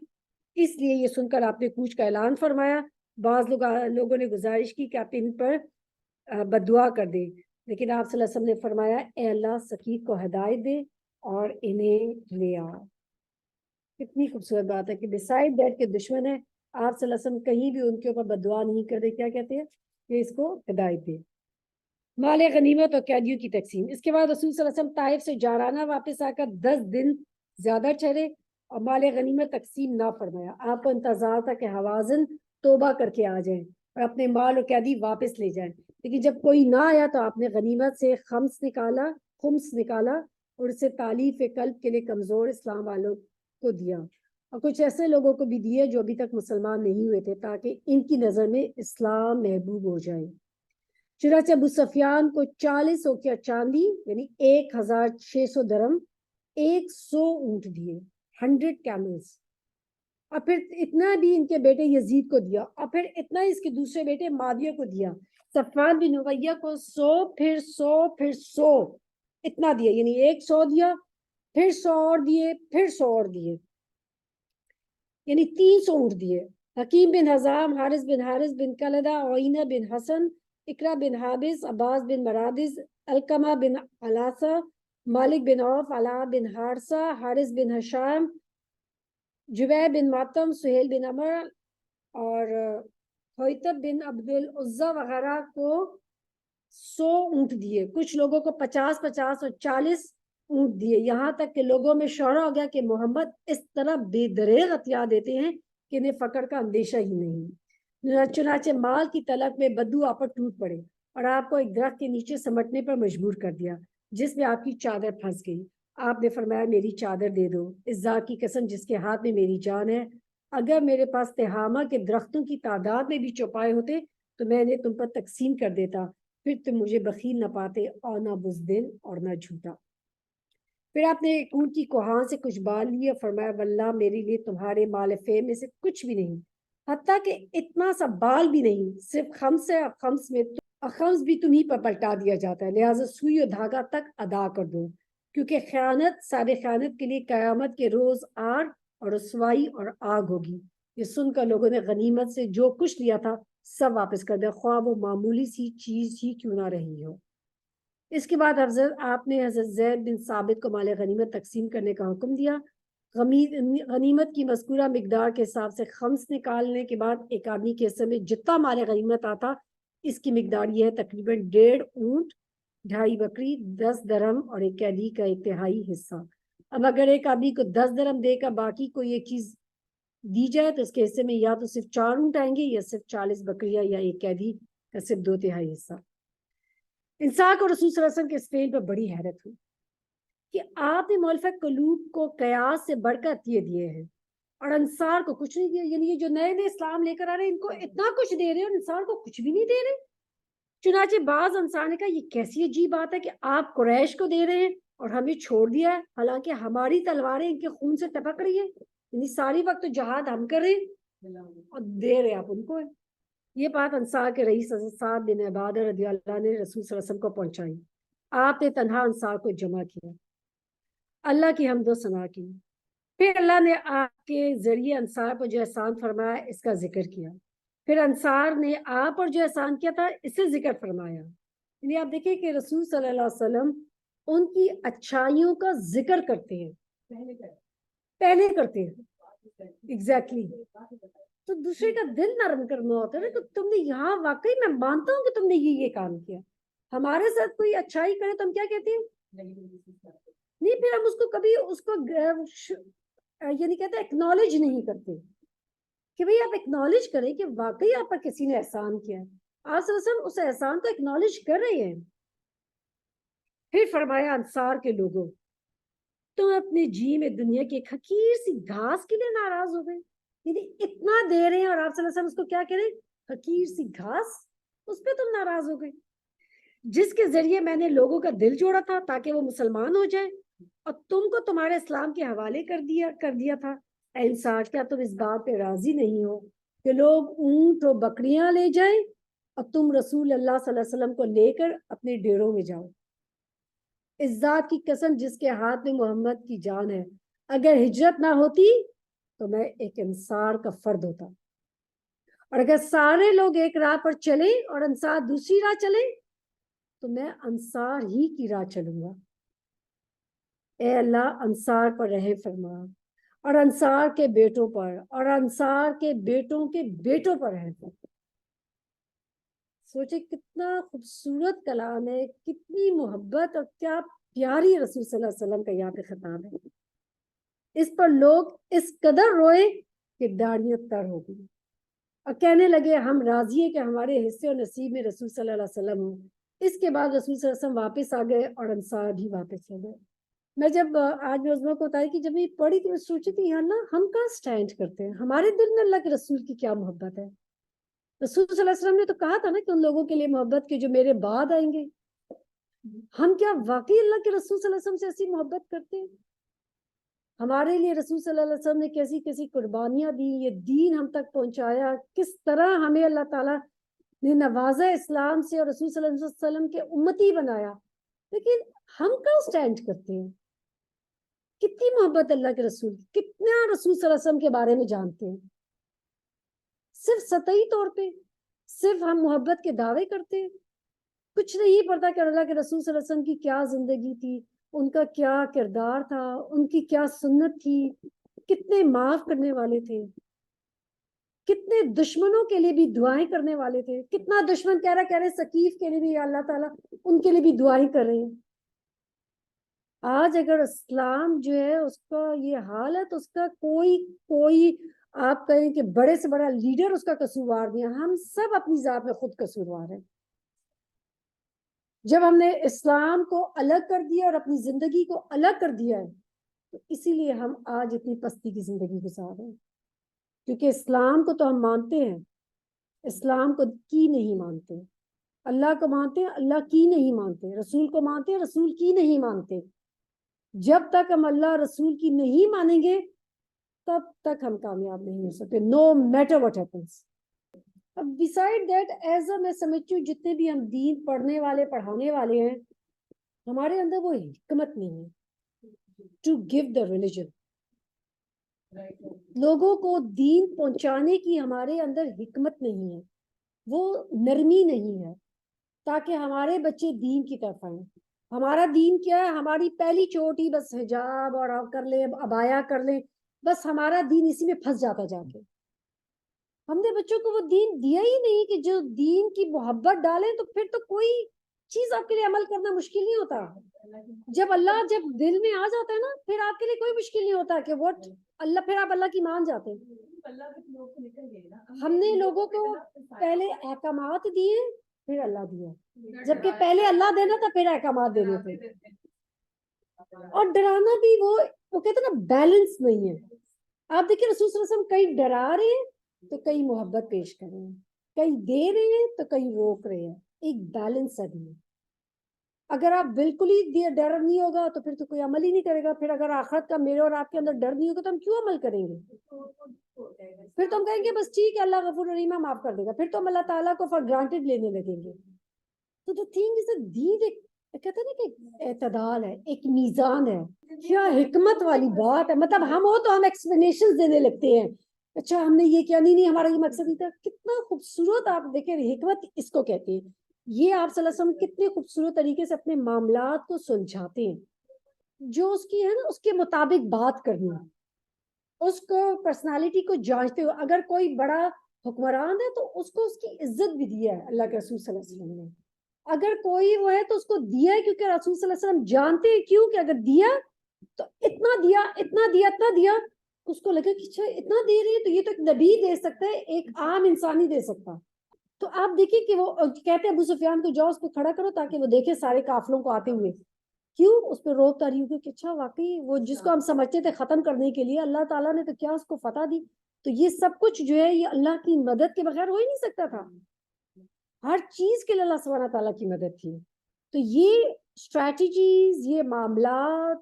اس لیے یہ سن کر آپ نے کوچ کا اعلان فرمایا۔ بعض لوگوں نے گزارش کی کہ آپ ان پر بددعا کر دیں، لیکن آپ صلی اللہ علیہ وسلم نے فرمایا اے اللہ سکیت کو ہدایت دے اور انہیں لے آ۔ کتنی خوبصورت بات ہے کہ بسائڈ دیٹ کے دشمن ہے، آپ صلی اللہ علیہ وسلم کہیں بھی ان کے اوپر بددعا نہیں کر دے، کیا کہتے ہیں کہ اس کو ہدایت دے۔ مال غنیمت اور قیدیوں کی تقسیم۔ اس کے بعد رسول صلی اللہ علیہ وسلم طائف سے جارانہ واپس آ کر 10 دن زیادہ ٹھہرے اور مال غنیمت تقسیم نہ فرمایا۔ آپ کو انتظار تھا کہ حوازن توبہ کر کے آ جائیں اور اپنے مال اور قیدی واپس لے جائیں، لیکن جب کوئی نہ آیا تو آپ نے غنیمت سے خمس نکالا اور اسے تالیف قلب کے لیے کمزور اسلام والوں کو دیا، اور کچھ ایسے لوگوں کو بھی دیے جو ابھی تک مسلمان نہیں ہوئے تھے، تاکہ ان کی نظر میں اسلام محبوب ہو جائے۔ چنانچہ ابو سفیان کو 40 اوقیہ چاندی یعنی 1,600 درہم، 100 اونٹ دیے، 100 کیملز، اور پھر اتنا بھی ان کے بیٹے یزید کو دیا، اور پھر اتنا اس کے دوسرے بیٹے معاویہ کو دیا، صفوان بن امیہ کو 100 پھر 100 پھر 100 اتنا دیا، یعنی 100 دیا، پھر 100 اور دیے، پھر 100 اور دیے، یعنی 300 اونٹ دیے۔ حکیم بن حزام، حارث بن حارث بن کلدہ، عینہ بن حسن، اقرا بن حابس، عباس بن مرادس، القمہ بن علاسہ، مالک بن عوف، علاء بن حارثہ، حارث بن حشام، جبیر بن ماتم، سہیل بن عمر اور حویتب بن عبد العزہ وغیرہ کو 100 اونٹ دیے، کچھ لوگوں کو 50 50 اور 40 اونٹ دیے، یہاں تک کہ لوگوں میں شورا ہو گیا کہ محمد اس طرح بے دریغ عطیہ دیتے ہیں کہ انہیں فقر کا اندیشہ ہی نہیں۔ چنانچہ مال کی طلب میں بدو آپ پر ٹوٹ پڑے اور آپ کو ایک درخت کے نیچے سمٹنے پر مجبور کر دیا جس میں آپ کی چادر پھنس گئی۔ آپ نے فرمایا میری چادر دے دو، اس ذات کی قسم جس کے ہاتھ میں میری جان ہے، اگر میرے پاس تہامہ کے درختوں کی تعداد میں بھی چوپائے ہوتے تو میں انہیں تم پر تقسیم کر دیتا، پھر تم مجھے بخیل نہ پاتے اور نہ بزدل اور نہ جھوٹا۔ پھر آپ نے ایک اونٹ کی کوہان سے کچھ بال لیے، فرمایا واللہ میرے لیے تمہارے مال فے میں سے کچھ بھی نہیں، حتیٰ کہ اتنا سا بال بھی نہیں، صرف خمس ہے، خمس بھی تمہیں پر پلٹا دیا جاتا ہے، لہٰذا سوئی و دھاگا تک ادا کر دو، کیونکہ خیانت سارے خیانت کے لیے قیامت کے روز آر اور رسوائی اور آگ ہوگی۔ یہ سن کر لوگوں نے غنیمت سے جو کچھ لیا تھا سب واپس کر دیا، خواہ وہ معمولی سی چیز ہی کیوں نہ رہی ہو۔ اس کے بعد آپ نے حضرت زید بن ثابت کو مال غنیمت تقسیم کرنے کا حکم دیا۔ غنیمت کی مذکورہ مقدار کے حساب سے خمس نکالنے کے بعد ایک آدمی کے حصے میں جتنا مال غنیمت آتا اس کی مقدار یہ ہے تقریباً 1.5 اونٹ، 2.5 بکری، 10 درہم اور ایک قیدی کا 1/3 حصہ۔ اب اگر ایک آدمی کو 10 درہم دے کر باقی کوئی ایک چیز دی جائے تو اس کے حصے میں یا تو صرف 4 اونٹ آئیں گے یا صرف 40 بکریاں یا ایک قیدی کا صرف 2/3 حصہ۔ انسان کو رسول صلی اللہ علیہ وسلم کے اس فعل پر بڑی حیرت ہوئی کہ آپ نے مؤلفہ قلوب کو قیاس سے بڑھ کر عطیے دیے ہیں اور انصار کو کچھ نہیں دیا، یعنی یہ جو نئے نئے اسلام لے کر آ رہے ہیں ان کو اتنا کچھ دے رہے ہیں اور انصار کو کچھ بھی نہیں دے رہے۔ چنانچہ بعض انصار نے کہا یہ کیسی عجیب بات ہے کہ آپ قریش کو دے رہے ہیں اور ہمیں چھوڑ دیا ہے، حالانکہ ہماری تلواریں ان کے خون سے ٹپک رہی ہیں، یعنی ساری وقت جہاد ہم کر رہے ہیں اور دے رہے آپ ان کو۔ یہ بات انصار کے رئیس حضرت سعد بن عبادہ رضی اللہ عنہ نے رسول صلی اللہ علیہ وسلم کو پہنچائی۔ آپ نے تنہا انصار کو جمع کیا، اللہ کی حمد و ثنا کی، پھر اللہ نے آپ کے ذریعے انصار پر جو احسان فرمایا اس کا ذکر کیا، پھر انصار نے آپ پر جو احسان کیا تھا اسے ذکر فرمایا۔ یعنی آپ دیکھیں کہ رسول صلی اللہ علیہ وسلم ان کی اچھائیوں کا ذکر کرتے ہیں، پہلے کرتے ہیں ایگزیکٹلی، تو دوسرے کا دل نرم کرنا ہوتا ہے نا، تو تم نے یہاں واقعی میں مانتا ہوں کہ تم نے یہ کام کیا، ہمارے ساتھ کوئی اچھائی کرے تو ہم کیا کہتے ہیں نہیں، پھر ہم اس کو کبھی اس کو یعنی کہتے ہیں اکنالج نہیں کرتے کہ بھئی آپ اکنالج کریں کہ واقعی آپ پر کسی نے احسان کیا ہے، آپ صلی اللہ علیہ وسلم اس احسان کو اکنالج کر رہے ہیں۔ پھر فرمایا انصار کے لوگوں تم اپنے جی میں دنیا کی ایک حقیر سی گھاس کے لیے ناراض ہو گئے، یعنی اتنا دے رہے ہیں اور آپ صلی اللہ علیہ وسلم اس کو کیا کہہ رہے ہیں، حقیر سی گھاس، اس پہ تم ناراض ہو گئے، جس کے ذریعے میں نے لوگوں کا دل جوڑا تھا تاکہ وہ مسلمان ہو جائے اور تم کو تمہارے اسلام کے حوالے کر دیا تھا۔ اے انسان کیا تم اس بات پہ راضی نہیں ہو کہ لوگ اونٹ اور بکریاں لے جائیں اور تم رسول اللہ صلی اللہ علیہ وسلم کو لے کر اپنے ڈیروں میں جاؤ؟ اس ذات کی قسم جس کے ہاتھ میں محمد کی جان ہے، اگر ہجرت نہ ہوتی تو میں ایک انصار کا فرد ہوتا، اور اگر سارے لوگ ایک راہ پر چلے اور انصار دوسری راہ چلے تو میں انصار ہی کی راہ چلوں گا۔ اے اللہ انصار پر رحم فرما اور انصار کے بیٹوں پر اور انصار کے بیٹوں کے بیٹوں پر رحم فرما۔ سوچے کتنا خوبصورت کلام ہے، کتنی محبت اور کیا پیاری رسول صلی اللہ علیہ وسلم کا یہاں پہ خطاب ہے۔ اس پر لوگ اس قدر روئے کہ داڑیاں تر ہو گئی اور کہنے لگے ہم راضی ہیں کہ ہمارے حصے اور نصیب میں رسول صلی اللہ علیہ وسلم ہوں۔ اس کے بعد رسول صلی اللہ علیہ وسلم واپس آ گئے اور انصار بھی واپس ہو گئے۔ میں جب آج میں عظمہ کو بتائی کہ جب یہ پڑھی تو میں سوچی تھی یہاں نا ہم کہاں سٹینڈ کرتے ہیں، ہمارے دل میں اللہ کے رسول کی کیا محبت ہے۔ رسول صلی اللہ علیہ وسلم نے تو کہا تھا نا کہ ان لوگوں کے لیے محبت کے جو میرے بعد آئیں گے، ہم کیا واقعی اللہ کے رسول صلی اللہ علیہ وسلم سے ایسی محبت کرتے ہیں؟ ہمارے لیے رسول صلی اللہ علیہ وسلم نے کیسی کیسی قربانیاں دی, یہ دین ہم تک پہنچایا, کس طرح ہمیں اللہ تعالیٰ نے نوازا اسلام سے اور رسول صلی اللہ علیہ وسلم کے امتی بنایا. لیکن ہم کہاں سٹینڈ کرتے ہیں؟ کتنی محبت اللہ کے رسول, کتنا رسول صلی اللہ علیہ وسلم کے بارے میں جانتے ہیں؟ صرف سطحی طور پہ صرف ہم محبت کے دعوے کرتے ہیں, کچھ نہیں پڑتا کہ اللہ کے رسول صلی اللہ علیہ وسلم کی کیا زندگی تھی, ان کا کیا کردار تھا, ان کی کیا سنت تھی, کتنے معاف کرنے والے تھے, کتنے دشمنوں کے لیے بھی دعائیں کرنے والے تھے, کتنا دشمن کہہ رہے ثقیف کے لیے بھی اللہ تعالیٰ ان کے لیے بھی دعائیں کر رہے ہیں. آج اگر اسلام جو ہے اس کا یہ حال ہے تو اس کا کوئی آپ کہیں کہ بڑے سے بڑا لیڈر اس کا قصوروار نہیں ہے, ہم سب اپنی ذات میں خود قصوروار ہیں. جب ہم نے اسلام کو الگ کر دیا اور اپنی زندگی کو الگ کر دیا ہے تو اسی لیے ہم آج اتنی پستی کی زندگی گزار رہے ہیں, کیونکہ اسلام کو تو ہم مانتے ہیں, اسلام کو کی نہیں مانتے, اللہ کو مانتے ہیں, اللہ کی نہیں مانتے, رسول کو مانتے ہیں, رسول کی نہیں مانتے. جب تک ہم اللہ رسول کی نہیں مانیں گے تب تک ہم کامیاب نہیں ہو سکتے, نو میٹر واٹ ہیپنس. اب بسائڈ دیٹ ایز اے میں سمجھتی ہوں جتنے بھی ہم دین پڑھنے والے پڑھانے والے ہیں ہمارے اندر وہ حکمت نہیں ہے ٹو گیو دا ریلیجن. لوگوں کو دین پہنچانے کی ہمارے اندر حکمت نہیں ہے, وہ نرمی نہیں ہے تاکہ ہمارے بچے دین کی طرف آئیں. ہمارا دین کیا ہے؟ ہماری پہلی چوٹی بس حجاب اور کر لیں, عبایا کر لیں, بس ہمارا دین اسی میں پھنس جاتا جا کے. ہم نے بچوں کو وہ دین دیا ہی نہیں کہ جو دین کی محبت ڈالیں, تو پھر تو کوئی چیز آپ کے لیے عمل کرنا مشکل نہیں ہوتا. جب دل میں آ جاتا ہے نا پھر آپ کے لیے کوئی مشکل نہیں ہوتا کہ واٹ اللہ, پھر آپ اللہ کی مان جاتے ہیں. ہم نے لوگوں کو پہلے احکامات دیے پھر اللہ دیا, جبکہ پہلے اللہ دینا تھا پھر احکامات دینے تھے. اور ڈرانا بھی وہ کہتے ہیں نا بیلنس نہیں ہے. آپ دیکھیں رسول صلی اللہ علیہ وسلم کئی ڈرا رہے ہیں تو کئی محبت پیش کر رہے ہیں, کئی دے رہے ہیں تو کئی روک رہے ہیں, ایک بیلنس ہے دین. اگر آپ بالکل ہی ڈر نہیں ہوگا تو پھر تو کوئی عمل ہی نہیں کرے گا. پھر اگر آخرت کا میرے اور آپ کے اندر ڈر نہیں ہوگا تو ہم کیوں عمل کریں گے؟ پھر تو ہم کہیں گے بس ٹھیک ہے اللہ غفور رحیم ہے معاف کر دے گا, پھر تو ہم اللہ تعالیٰ کو فار گرانٹیڈ لینے لگیں گے. تو the thing is that دین ایک کہتے ہیں نا کہ اعتدال ہے, ایک میزان ہے. کیا حکمت والی بات ہے, مطلب ہم ہو تو ہم ایکسپلینیشن دینے لگتے ہیں, اچھا ہم نے یہ کیا, نہیں ہمارا یہ مقصد نہیں تھا. کتنا خوبصورت آپ دیکھیں حکمت اس کو کہتے ہیں. یہ آپ صلی اللہ علیہ وسلم کتنے خوبصورت طریقے سے اپنے معاملات کو سلجھاتے ہیں, جو اس کی ہے نا اس کے مطابق بات کرنی, اس کو پرسنالٹی کو جانچتے ہو. اگر کوئی بڑا حکمران ہے تو اس کو اس کی عزت بھی دی ہے اللہ کے رسول صلی اللہ علیہ وسلم نے. اگر کوئی وہ ہے تو اس کو دیا ہے کیونکہ رسول صلی اللہ علیہ وسلم جانتے ہیں کیوں کہ اگر دیا تو اتنا دیا اتنا دیا اتنا دیا, اس کو لگا کہ اچھا اتنا دے رہی ہے تو یہ تو ایک نبی دے سکتا ہے, ایک عام انسان نہیں دے سکتا. تو آپ دیکھیں کہ وہ کہتے ہیں ابو سفیان کو جاؤ اس پہ کھڑا کرو تاکہ وہ دیکھے سارے قافلوں کو آتے ہوئے. کیوں اس پہ روک کر رہی ہوں کہ اچھا واقعی وہ جس کو ہم سمجھتے تھے ختم کرنے کے لیے اللہ تعالیٰ نے تو کیا اس کو فتح دی. تو یہ سب کچھ جو ہے یہ اللہ کی مدد کے بغیر ہو ہی نہیں سکتا تھا. ہر چیز کے لیے اللہ سبحانہ تعالیٰ کی مدد تھی. تو یہ اسٹریٹجیز, یہ معاملات,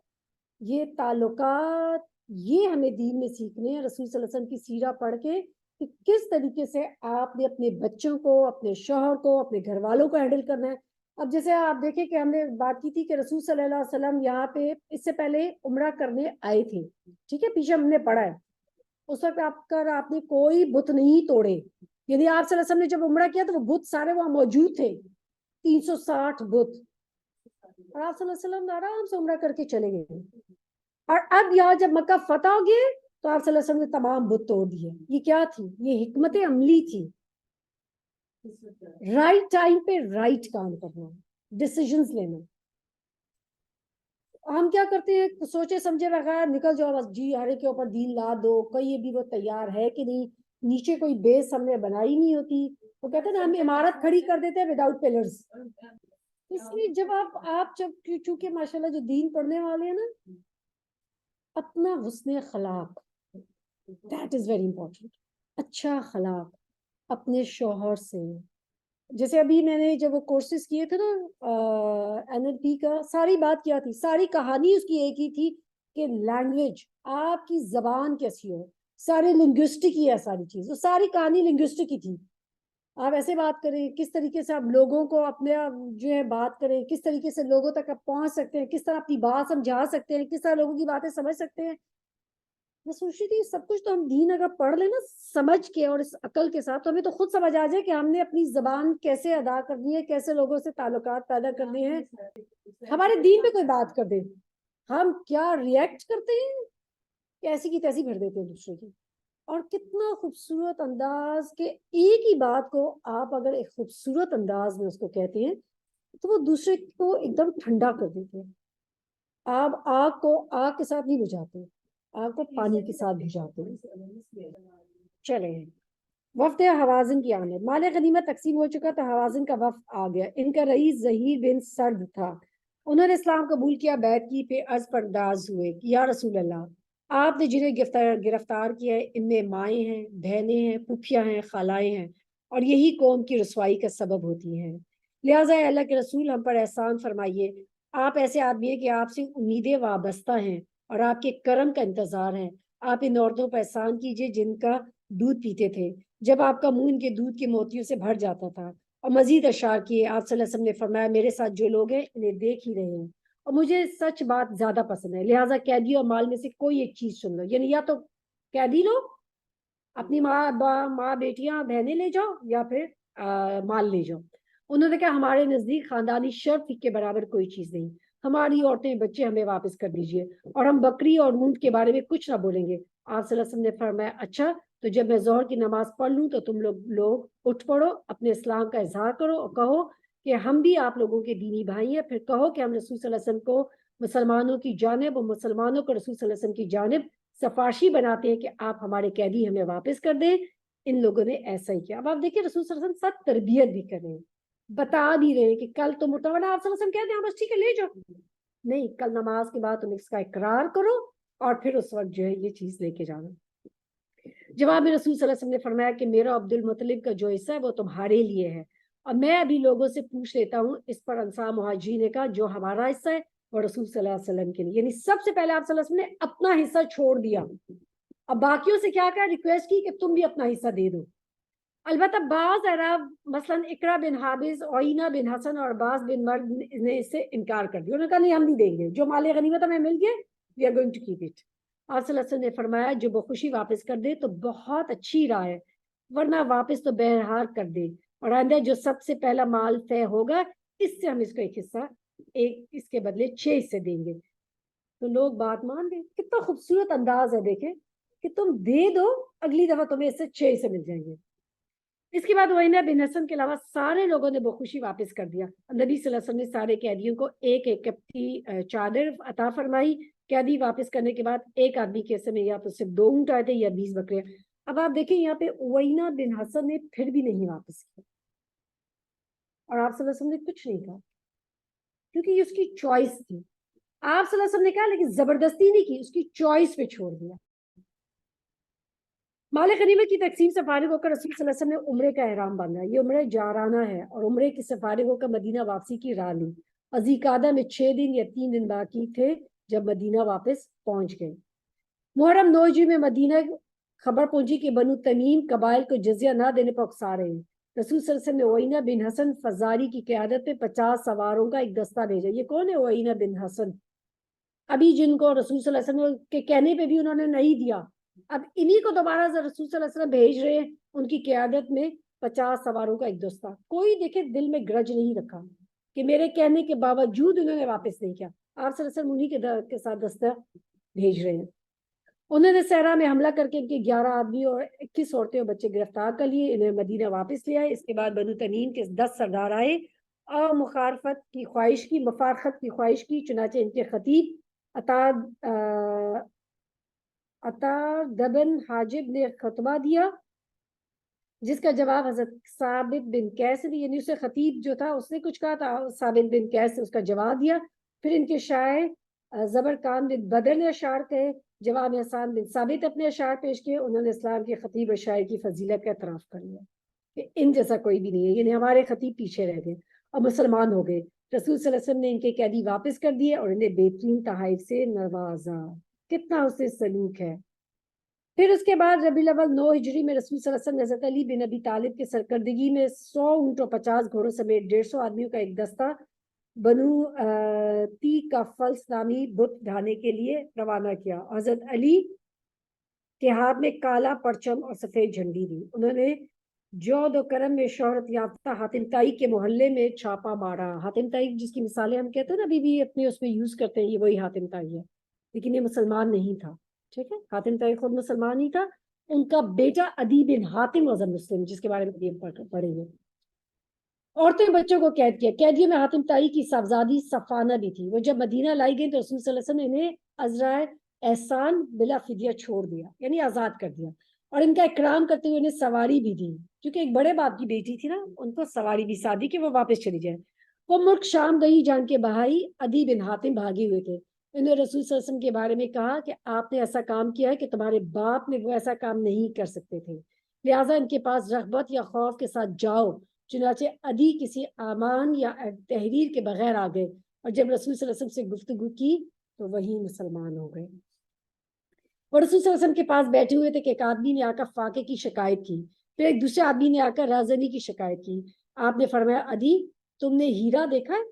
یہ تعلقات, یہ ہمیں دین میں سیکھنے ہیں رسول صلی اللہ علیہ وسلم کی سیرہ پڑھ کے کہ کس طریقے سے آپ نے اپنے بچوں کو, اپنے شوہر کو, اپنے گھر والوں کو ہینڈل کرنا ہے. اب جیسے آپ دیکھیں کہ ہم نے بات کی تھی کہ رسول صلی اللہ علیہ وسلم یہاں پہ اس سے پہلے عمرہ کرنے آئے تھے, ٹھیک ہے, پیچھے ہم نے پڑھا ہے. اس وقت آپ نے کوئی بت نہیں توڑے, یعنی آپ صلی اللہ علیہ وسلم نے جب عمرہ کیا تو وہ بت سارے وہاں موجود تھے, 360 بت, اور آپ صلی اللہ علیہ وسلم آرام سے عمرہ کر کے چلے گئے. اور اب یہاں جب مکہ فتح ہو گئے تو آپ صلی اللہ علیہ وسلم نے تمام بت توڑ دیے. یہ کیا تھی؟ یہ حکمت عملی تھی. رائٹ ٹائم پہ رائٹ کام کرنا, ڈیسیژنز لینا. ہم کیا کرتے ہیں سوچے سمجھے بغیر نکل جاؤ بس, جی ہر ایک کے اوپر دین لا دو, کوئی بھی وہ تیار ہے کہ نہیں, نیچے کوئی بیس ہم نے بنائی نہیں ہوتی. وہ کہتے ہیں نا ہم عمارت کھڑی کر دیتے ہیں وداؤٹ پلرز. اس لیے جب آپ چونکہ ماشاءاللہ جو دین پڑھنے والے ہیں نا, اپنا حسن خلاق, دیٹ از ویری امپورٹنٹ. اچھا خلاق اپنے شوہر سے. جیسے ابھی میں نے جب وہ کورسز کیے تھے نا NLP کا, ساری بات کیا تھی, ساری کہانی اس کی ایک ہی تھی کہ لینگویج آپ کی زبان کیسی ہو، سارے لنگوسٹک ہی ہے ساری چیز، وہ ساری کہانی لنگوسٹک ہی تھی. آپ ایسے بات کریں، کس طریقے سے آپ لوگوں کو اپنے جو ہے بات کریں، کس طریقے سے لوگوں تک آپ پہنچ سکتے ہیں، کس طرح اپنی بات سمجھا سکتے ہیں، کس طرح لوگوں کی باتیں سمجھ سکتے ہیں. میں سوچ رہی تھی سب کچھ تو ہم دین اگر پڑھ لیں نا سمجھ کے اور اس عقل کے ساتھ، تو ہمیں تو خود سمجھ آ جائے کہ ہم نے اپنی زبان کیسے ادا کرنی ہے، کیسے لوگوں سے تعلقات پیدا کرنے ہیں. ہمارے دین پہ کوئی بات کر دے، ہم کیا ریئیکٹ کرتے ہیں، ایسی کی تیسی بھر دیتے ہیں دوسرے کی. اور کتنا خوبصورت انداز کہ ایک ہی بات کو آپ اگر ایک خوبصورت انداز میں اس کو کہتے ہیں تو وہ دوسرے کو ایک دم ٹھنڈا کر دیتے ہیں. آپ آگ کو آگ کے ساتھ نہیں بجھاتے، آگ کو پانی کے ساتھ بجھاتے ہیں. چلیں، وفد حوازن کی آمد. مال غنیمت تقسیم ہو چکا تو حوازن کا وفد آ گیا. ان کا رئیس ظہیر بن سرد تھا. انہوں نے اسلام قبول کیا، بیعت کی، پہ عرض پرداز ہوئے کہ یا رسول اللہ، آپ نے جنہیں گرفتار کیا ہے ان میں مائیں ہیں، بہنیں ہیں، پھوپھیاں ہیں، خالائیں ہیں، اور یہی قوم کی رسوائی کا سبب ہوتی ہیں. لہٰذا اللہ کے رسول ہم پر احسان فرمائیے. آپ ایسے آدمی ہیں کہ آپ سے امیدیں وابستہ ہیں اور آپ کے کرم کا انتظار ہے. آپ ان عورتوں پر احسان کیجیے جن کا دودھ پیتے تھے جب آپ کا منہ ان کے دودھ کے موتیوں سے بھر جاتا تھا. اور مزید اشار کیے. آپ صلی اللہ علیہ وسلم نے فرمایا میرے ساتھ جو لوگ ہیں انہیں دیکھ ہی رہے ہیں اور مجھے سچ بات زیادہ پسند ہے، لہٰذا قیدی اور مال میں سے کوئی ایک چیز چن لو. یعنی یا تو قیدی لو، اپنی ماں بیٹیاں بہنیں لے جاؤ، یا پھر مال لے جاؤ. انہوں نے کہا ہمارے نزدیک خاندانی شرف کے برابر کوئی چیز نہیں، ہماری عورتیں بچے ہمیں واپس کر دیجیے اور ہم بکری اور اونٹ کے بارے میں کچھ نہ بولیں گے. آپ صلی اللہ علیہ وسلم نے فرمایا اچھا تو جب میں ظہر کی نماز پڑھ لوں تو تم لوگ اٹھ پڑو، اپنے اسلام کا اظہار کرو اور کہو کہ ہم بھی آپ لوگوں کے دینی بھائی ہیں. پھر کہو کہ ہم رسول صلی اللہ علیہ وسلم کو مسلمانوں کی جانب اور مسلمانوں کو رسول صلی اللہ علیہ وسلم کی جانب سفارشی بناتے ہیں کہ آپ ہمارے قیدی ہمیں واپس کر دیں. ان لوگوں نے ایسا ہی کیا. اب آپ دیکھیں رسول صلی اللہ علیہ وسلم ساتھ تربیت بھی کر رہے ہیں، بتا بھی رہے ہیں کہ کل تم اٹھا، آپ صلی اللہ علیہ وسلم کہتے ہیں ہاں بس ٹھیک ہے لے جاؤ، نہیں، کل نماز کے بعد تم اس کا اقرار کرو اور پھر اس وقت جو ہے یہ چیز لے کے جانا. جواب میں رسول صلی اللہ علیہ وسلم نے فرمایا کہ میرا عبد المطلب کا جو حصہ ہے وہ تمہارے لیے ہے، اور میں ابھی لوگوں سے پوچھ لیتا ہوں. اس پر انصار مہاجرین نے کہا جو ہمارا حصہ ہے وہ رسول صلی اللہ علیہ وسلم کے لیے. یعنی سب سے پہلے آپ صلی اللہ علیہ وسلم نے اپنا حصہ چھوڑ دیا. اب باقیوں سے کیا کہا، ریکویسٹ کی کہ تم بھی اپنا حصہ دے دو. البتہ بعض عرب مثلا اقرا بن حابس، اوئینہ بن حسن اور عباس بن مرد نے اس سے انکار کر دیا. انہوں نے کہا نہیں ہم نہیں دیں گے، جو مال غنیمت ہمیں مل گیا we are going to keep it. آپ صلی اللہ علیہ وسلم نے فرمایا جو بخوشی واپس کر دے تو بہت اچھی راہ ہے، ورنہ واپس تو بہرحال کر دے، اور آئندہ جو سب سے پہلا مال طے ہوگا اس سے ہم اس کو ایک حصہ، ایک اس کے بدلے 6 حصے دیں گے. تو لوگ بات مان گئے. کتنا خوبصورت انداز ہے دیکھیں کہ تم دے دو، اگلی دفعہ تمہیں اس سے 6 حصے مل جائیں گے. اس کے بعد وہینہ بن حسن کے علاوہ سارے لوگوں نے بخوشی واپس کر دیا. نبی صلی اللہ علیہ وسلم نے سارے قیدیوں کو ایک ایک کپتی چادر عطا فرمائی. قیدی واپس کرنے کے بعد ایک آدمی کے حصے میں یا تو صرف 2 اونٹ آئے تھے یا 20 بکریاں. اب آپ دیکھیں یہاں پہ وہینہ بن حسن نے پھر بھی نہیں واپس کیا اور آپ صلی اللہ علیہ وسلم نے کچھ نہیں کہا کیونکہ یہ اس کی چوائس تھی. آپ صلی اللہ علیہ وسلم نے کہا لیکن زبردستی نہیں کی، اس کی چوائس پہ چھوڑ دیا. مال غنیمت کی تقسیم سے فارغ ہو کر رسول صلی اللہ علیہ وسلم نے عمرے کا احرام باندھا. یہ عمرے جارانہ ہے اور عمرے کی سے فارغ ہو کر مدینہ واپسی کی راہ لی. ذوالقعدہ میں 6 دن یا 3 دن باقی تھے جب مدینہ واپس پہنچ گئے. محرم 9 ہجری میں مدینہ خبر پہنچی کہ بنو تمیم قبائل کو جزیہ نہ دینے پر اکسا رہے ہیں. رسول صلی اللہ علیہ وسلم نے اوئینہ بن حسن فزاری کی قیادت میں 50 سواروں کا ایک دستہ بھیجا. یہ کون ہے اوئینہ بن حسن؟ ابھی جن کو رسول صلی اللہ علیہ وسلم کے کہنے پہ بھی انہوں نے نہیں دیا، اب انہی کو دوبارہ رسول صلی اللہ علیہ وسلم بھیج رہے ہیں ان کی قیادت میں 50 سواروں کا ایک دستہ. کوئی دیکھے دل میں گرج نہیں رکھا کہ میرے کہنے کے باوجود انہوں نے واپس نہیں کیا. آپ صلی اللہ علیہ وسلم انہی کے ساتھ دستہ بھیج رہے ہیں. انہوں نے صحرا میں حملہ کر کے ان کے 11 آدمی اور 21 عورتیں اور بچے گرفتار کر لیے. انہیں مدینہ واپس لے آئے. اس کے بعد بنو تمیم کے 10 سردار آئے اور مفارقت کی خواہش کی. چنانچہ ان کے خطیب عطا دبن حاجب نے خطبہ دیا جس کا جواب حضرت ثابت بن قیس نے، یعنی اسے خطیب جو تھا اس نے کچھ کہا تھا، ثابت بن قیس نے اس کا جواب دیا. پھر ان کے شاعر زبرقان بن بدر نے اشعار کہے. جواب میں حسان بن ثابت اپنے اشعار پیش کیے. انہوں نے اسلام کے خطیب اور شاعر کی فضیلت کا اعتراف کر لیا کہ ان جیسا کوئی بھی نہیں ہے، یعنی ہمارے خطیب پیچھے رہ گئے اور مسلمان ہو گئے. رسول صلی اللہ علیہ وسلم نے ان کے قیدی واپس کر دیے اور انہیں بہترین تحائف سے نوازا. کتنا اسے سلوک ہے۔ پھر اس کے بعد ربیع الاول 9 ہجری میں رسول صلی اللہ علیہ وسلم حضرت علی بن ابی طالب کے سرکردگی میں 100 اونٹ اور 50 گھوڑوں سمیت 150 آدمیوں کا ایک دستہ بنو تی کا فلس نامی بت ڈھانے کے لیے روانہ کیا۔ حضرت علی کے ہاتھ میں کالا پرچم اور سفید جھنڈی دی۔ انہوں نے جود و کرم میں شہرت یافتہ حاتم طائی کے محلے میں چھاپا مارا۔ حاتم طائی جس کی مثالیں ہم کہتے ہیں نا ابھی بھی اپنے اس میں یوز کرتے ہیں، یہ وہی حاتم طائی ہے، لیکن یہ مسلمان نہیں تھا، ٹھیک ہے۔ حاتم طائی خود مسلمان نہیں تھا، ان کا بیٹا عدی بن حاتم واز مسلم، جس کے بارے میں ہم پڑھیں گے۔ عورتیں بچوں کو قید کیا۔ قیدیوں میں حاتم طائی کی صاحبزادی صفانہ بھی تھی۔ وہ جب مدینہ لائی گئی تو رسول صلی اللہ علیہ وسلم نے انہیں عذرائے احسان بلا فدیہ چھوڑ دیا، یعنی آزاد کر دیا، اور ان کا اکرام کرتے ہوئے انہیں سواری بھی دی، کیونکہ ایک بڑے باپ کی بیٹی تھی نا، ان کو سواری بھی سادی کہ وہ واپس چلی جائے۔ وہ ملک شام گئی جان کے بھائی عدی بن حاتم بھاگے ہوئے تھے۔ انہوں نے رسول صلی اللہ علیہ وسلم کے بارے میں کہا کہ آپ نے ایسا کام کیا ہے کہ تمہارے باپ نے وہ ایسا کام نہیں کر سکتے تھے، لہٰذا ان کے پاس رغبت یا خوف کے ساتھ جاؤ۔ چنانچہ عدی کسی امان یا تحریر کے بغیر آ گئے، اور جب رسول صلی اللہ علیہ وسلم سے گفتگو کی تو وہی مسلمان ہو گئے۔ اور رسول صلی اللہ علیہ وسلم کے پاس بیٹھے ہوئے تھے کہ ایک آدمی نے آ کر فاقے کی شکایت کی، پھر ایک دوسرے آدمی نے آ کر رازنی کی شکایت کی۔ آپ نے فرمایا عدی تم نے ہیرا دیکھا ہے؟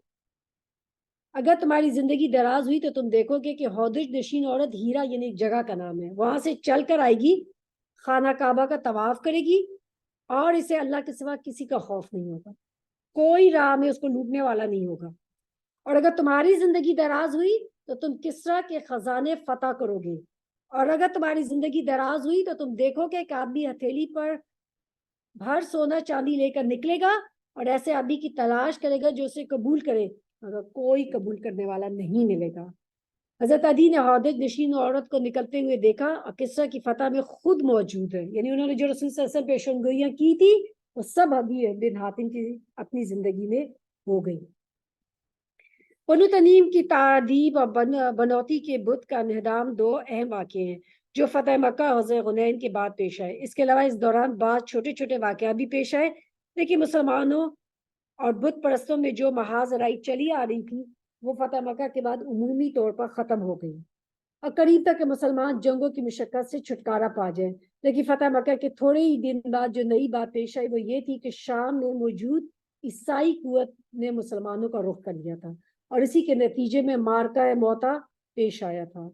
اگر تمہاری زندگی دراز ہوئی تو تم دیکھو گے کہ ہودج نشین عورت ہیرا یعنی ایک جگہ کا نام ہے، وہاں سے چل کر آئے گی، خانہ کعبہ کا طواف کرے گی، اور اسے اللہ کے سوا کسی کا خوف نہیں ہوگا، کوئی راہ میں اس کو لوٹنے والا نہیں ہوگا۔ اور اگر تمہاری زندگی دراز ہوئی تو تم کسرا کے خزانے فتح کرو گے، اور اگر تمہاری زندگی دراز ہوئی تو تم دیکھو گے کہ آدمی ہتھیلی پر بھر سونا چاندی لے کر نکلے گا، اور ایسے آدمی کی تلاش کرے گا جو اسے قبول کرے، مگر کوئی قبول کرنے والا نہیں ملے گا۔ حضرت عدی نے ہودج نشین عورت کو نکلتے ہوئے دیکھا، اور کسرا کی فتح میں خود موجود ہے، یعنی انہوں نے جو رسول صلی اللہ علیہ وسلم پیشن گوئیاں کی تھی وہ سب عدی بن حاتم کی اپنی زندگی میں ہو گئی۔ بنو تمیم کی تعذیب اور بنوتی کے بت کا انہدام دو اہم واقعے ہیں جو فتح مکہ اور غزوہ حنین کے بعد پیش آئے۔ اس کے علاوہ اس دوران بعض چھوٹے چھوٹے واقعات بھی پیش آئے، لیکن مسلمانوں اور بت پرستوں میں جو محاذ رائی چلی آ رہی تھی وہ فتح مکہ کے بعد عمومی طور پر ختم ہو گئی، اور قریب تک کہ مسلمان جنگوں کی مشقت سے چھٹکارا پا جائیں۔ لیکن فتح مکہ کے تھوڑے ہی دن بعد جو نئی بات پیش آئی وہ یہ تھی کہ شام میں موجود عیسائی قوت نے مسلمانوں کا رخ کر لیا تھا، اور اسی کے نتیجے میں مارکہ موتا پیش آیا تھا۔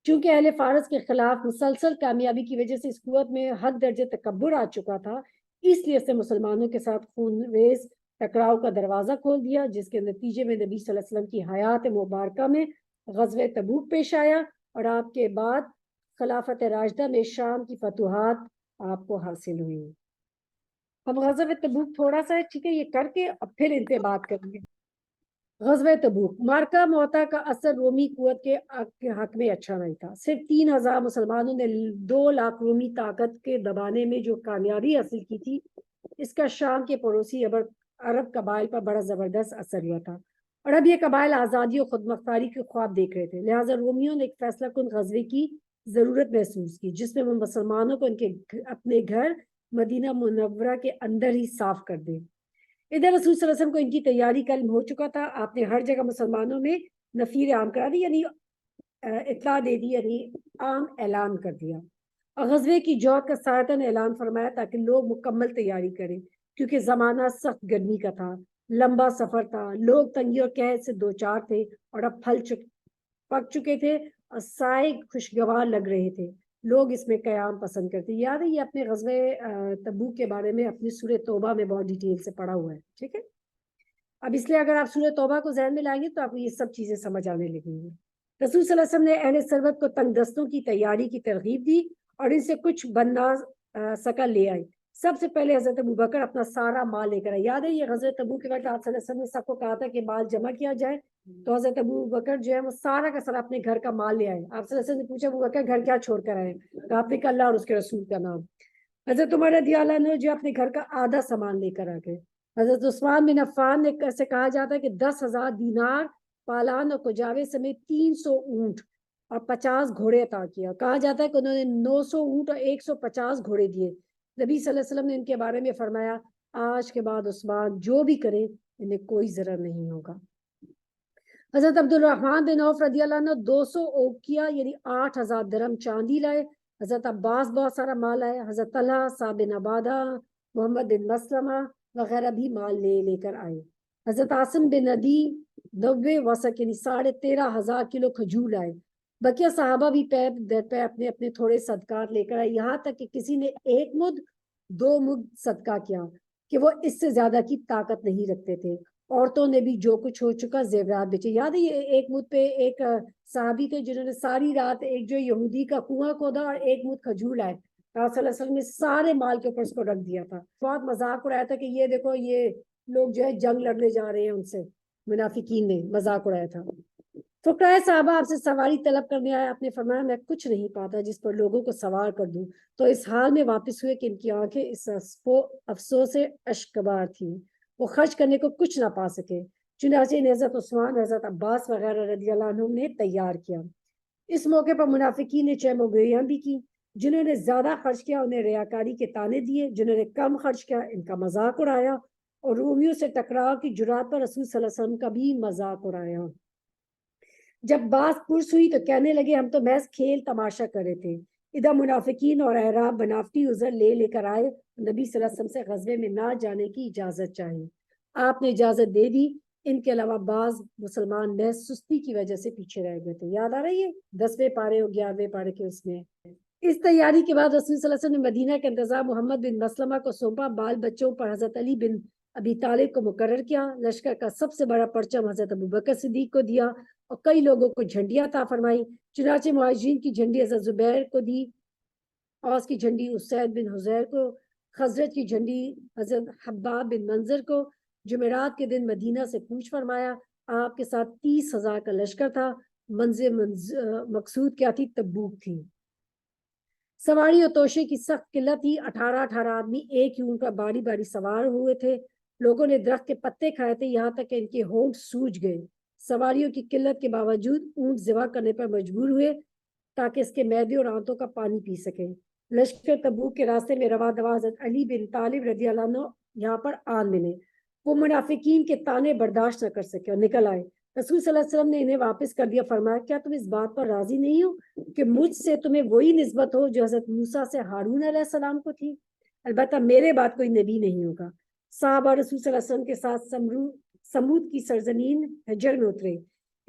چونکہ اہل فارس کے خلاف مسلسل کامیابی کی وجہ سے اس قوت میں حد درجے تکبر آ چکا تھا، اس لیے اس نے مسلمانوں کے ساتھ خون ریز ٹکراؤ کا دروازہ کھول دیا، جس کے نتیجے میں نبی صلی اللہ علیہ وسلم کی حیات مبارکہ میں غزوہ تبوک پیش آیا، اور آپ کے بعد خلافت راشدہ میں شام کی فتوحات آپ کو حاصل ہوئی۔ ہم غزوہ تبوک تھوڑا سا ٹھیک ہے یہ کر کے اب پھر ان پہ بات کریں گے۔ غزوہ تبوک مارکہ موتا کا اثر رومی قوت کے حق میں اچھا نہیں تھا۔ صرف 3000 مسلمانوں نے 2 لاکھ رومی طاقت کے دبانے میں جو کامیابی حاصل کی تھی، اس کا شام کے پڑوسی عرب قبائل پر بڑا زبردست اثر ہوا تھا، اور اب یہ قبائل آزادی اور خود مختاری کے خواب دیکھ رہے تھے، لہٰذا رومیوں نے ایک فیصلہ کن غزوے کی ضرورت محسوس کی، جس میں وہ مسلمانوں کو ان کے اپنے گھر مدینہ منورہ کے اندر ہی صاف کر دیں۔ ادھر رسول صلی اللہ علیہ وسلم کو ان کی تیاری کا علم ہو چکا تھا، آپ نے ہر جگہ مسلمانوں میں نفیر عام کرا دی، یعنی اطلاع دے دی، یعنی عام اعلان کر دیا، اور غزوے کی جوت کا سارتن اعلان فرمایا تاکہ لوگ مکمل تیاری کریں، کیونکہ زمانہ سخت گرمی کا تھا، لمبا سفر تھا، لوگ تنگی اور قحط سے دوچار تھے، اور اب پک چکے تھے اور سائے خوشگوار لگ رہے تھے، لوگ اس میں قیام پسند کرتے۔ یاد ہے یہ اپنے غزوہ تبوک کے بارے میں اپنی سورہ توبہ میں بہت ڈیٹیل سے پڑھا ہوا ہے، ٹھیک ہے۔ اب اس لیے اگر آپ سورہ توبہ کو ذہن میں لائیں گے تو آپ کو یہ سب چیزیں سمجھ آنے لگیں گی۔ رسول صلی اللہ علیہ وسلم نے اہل ثروت کو تنگ دستوں کی تیاری کی ترغیب دی اور ان سے کچھ بننا سکا لے آئے۔ سب سے پہلے حضرت ابوبکر اپنا سارا مال لے کر آئے۔ یاد ہے یہ غزوہ تبوک کے وقت آپ صلی اللہ علیہ وسلم نے سب کو کہا تھا کہ مال جمع کیا جائے، تو حضرت ابوبکر جو ہے وہ سارا کا سارا اپنے گھر کا مال لے آئے۔ آپ صلی اللہ علیہ وسلم نے پوچھا ابوبکر گھر کیا چھوڑ کر آئے؟ تو آپ نے کہا اللہ اور اس کے رسول کا نام۔ حضرت عمر رضی اللہ عنہ جو اپنے گھر کا آدھا سامان لے کر آ گئے۔ حضرت عثمان بن عفان نے سے کہا جاتا ہے کہ 10,000 دینار پالان اور کجاوے سمیت 300 اونٹ اور 50 گھوڑے عطا کیا۔ کہا جاتا ہے کہ انہوں نے 900 اونٹ اور 150 گھوڑے دیے۔ نبی صلی اللہ علیہ وسلم نے ان کے بارے میں فرمایا آج کے بعد عثمان جو بھی کرے انہیں کوئی ضرر نہیں ہوگا۔ حضرت عبدالرحمن بن عوف رضی اللہ عنہ 200 اوقیہ یعنی 8000 درہم چاندی لائے. حضرت عباس بہت سارا مال لائے. حضرت طلحہ، صاحب بن عبادہ، محمد بن مسلمہ وغیرہ بھی مال لے کر آئے. حضرت عاصم بن ندی 90 وسق یعنی 13,500 کلو کھجور لائے. بقیہ صحابہ بھی پے در پے اپنے اپنے تھوڑے صدقات لے کر آئے، یہاں تک کہ کسی نے 1 مد 2 مد صدقہ کیا کہ وہ اس سے زیادہ کی طاقت نہیں رکھتے تھے. عورتوں نے بھی جو کچھ ہو چکا زیورات بیچے. یاد ہے یہ 1 مد پہ ایک صحابی تھے جنہوں نے ساری رات ایک جو یہودی کا کنواں کھودا اور 1 مد کھجور لائے. آپ صلی اللہ علیہ وسلم نے سارے مال کے اوپر اس کو رکھ دیا تھا. بہت مذاق اڑایا تھا کہ یہ دیکھو یہ لوگ جو ہے جنگ لڑنے جا رہے ہیں، ان سے منافقین نے مذاق اڑایا تھا. فقراء صحابہ آپ سے سواری طلب کرنے آئے. آپ نے فرمایا میں کچھ نہیں پاتا جس پر لوگوں کو سوار کر دوں. تو اس حال میں واپس ہوئے کہ ان کی آنکھیں اس افسوس سے اشکبار تھیں، وہ خرچ کرنے کو کچھ نہ پا سکے. چنانچہ حضرت عثمان، حضرت عباس وغیرہ رضی اللہ عنہ نے تیار کیا. اس موقع پر منافقین نے چیم و گویاں بھی کی. جنہوں نے زیادہ خرچ کیا انہیں ریاکاری کے تانے دیے، جنہوں نے کم خرچ کیا ان کا مذاق اڑایا، اور رومیوں سے ٹکراؤ کی جرات پر رسول صلی اللہ علیہ وسلم کا بھی مذاق اڑایا. جب بات پرس ہوئی تو کہنے لگے ہم تو محض کھیل تماشا کر رہے تھے. ادھر منافقین اور اعراب بنافٹی عذر لے کر آئے. نبی صلی اللہ علیہ وسلم سے غزوے میں نہ جانے کی اجازت چاہی. آپ نے اجازت دے دی. ان کے علاوہ بعض مسلمان محض سستی کی وجہ سے پیچھے رہ گئے تھے. یاد آ رہی ہے 10ویں پارے اور 11ویں پارے کے اس میں. اس تیاری کے بعد رسول صلی اللہ علیہ وسلم نے مدینہ کا انتظام محمد بن مسلمہ کو سونپا. بال بچوں پر حضرت علی بن ابی طالب کو مقرر کیا. لشکر کا سب سے بڑا پرچم حضرت ابوبکر صدیق کو دیا اور کئی لوگوں کو جھنڈیاں عطا فرمائی. چنانچہ مہاجرین کی جھنڈی حضرت زبیر کو دی، اوس کی جھنڈی اسید بن حضیر کو، خزرج کی جھنڈی حضرت حباب بن منظر کو. جمعرات کے دن مدینہ سے کوچ فرمایا. آپ کے ساتھ 30,000 کا لشکر تھا. مقصود کیا تھی؟ تبوک تھی. سواری اور توشے کی سخت قلت تھی. 18 آدمی ایک ہی اونٹ پر باری باری سوار ہوئے تھے. لوگوں نے درخت کے پتے کھائے تھے یہاں تک کہ ان کے ہونٹ سوج گئے. سواریوں کی قلت کے باوجود اونٹ ذبح کرنے پر مجبور ہوئے تاکہ اس کے معدے اور آنتوں کا پانی پی سکیں. لشکر تبوک کے راستے میں رواں دواں حضرت علی بن طالب رضی اللہ عنہ یہاں پر آن ملے. وہ منافقین کے تانے برداشت نہ کر سکے اور نکل آئے. رسول صلی اللہ علیہ وسلم نے انہیں واپس کر دیا. فرمایا کیا تم اس بات پر راضی نہیں ہو کہ مجھ سے تمہیں وہی نسبت ہو جو حضرت موسیٰ سے ہارون علیہ السلام کو تھی؟ البتہ میرے بعد کوئی نبی نہیں ہوگا. صحابہ رسول صلی اللہ علیہ وسلم کے ساتھ سمود کی سرزمین حجر میں اترے.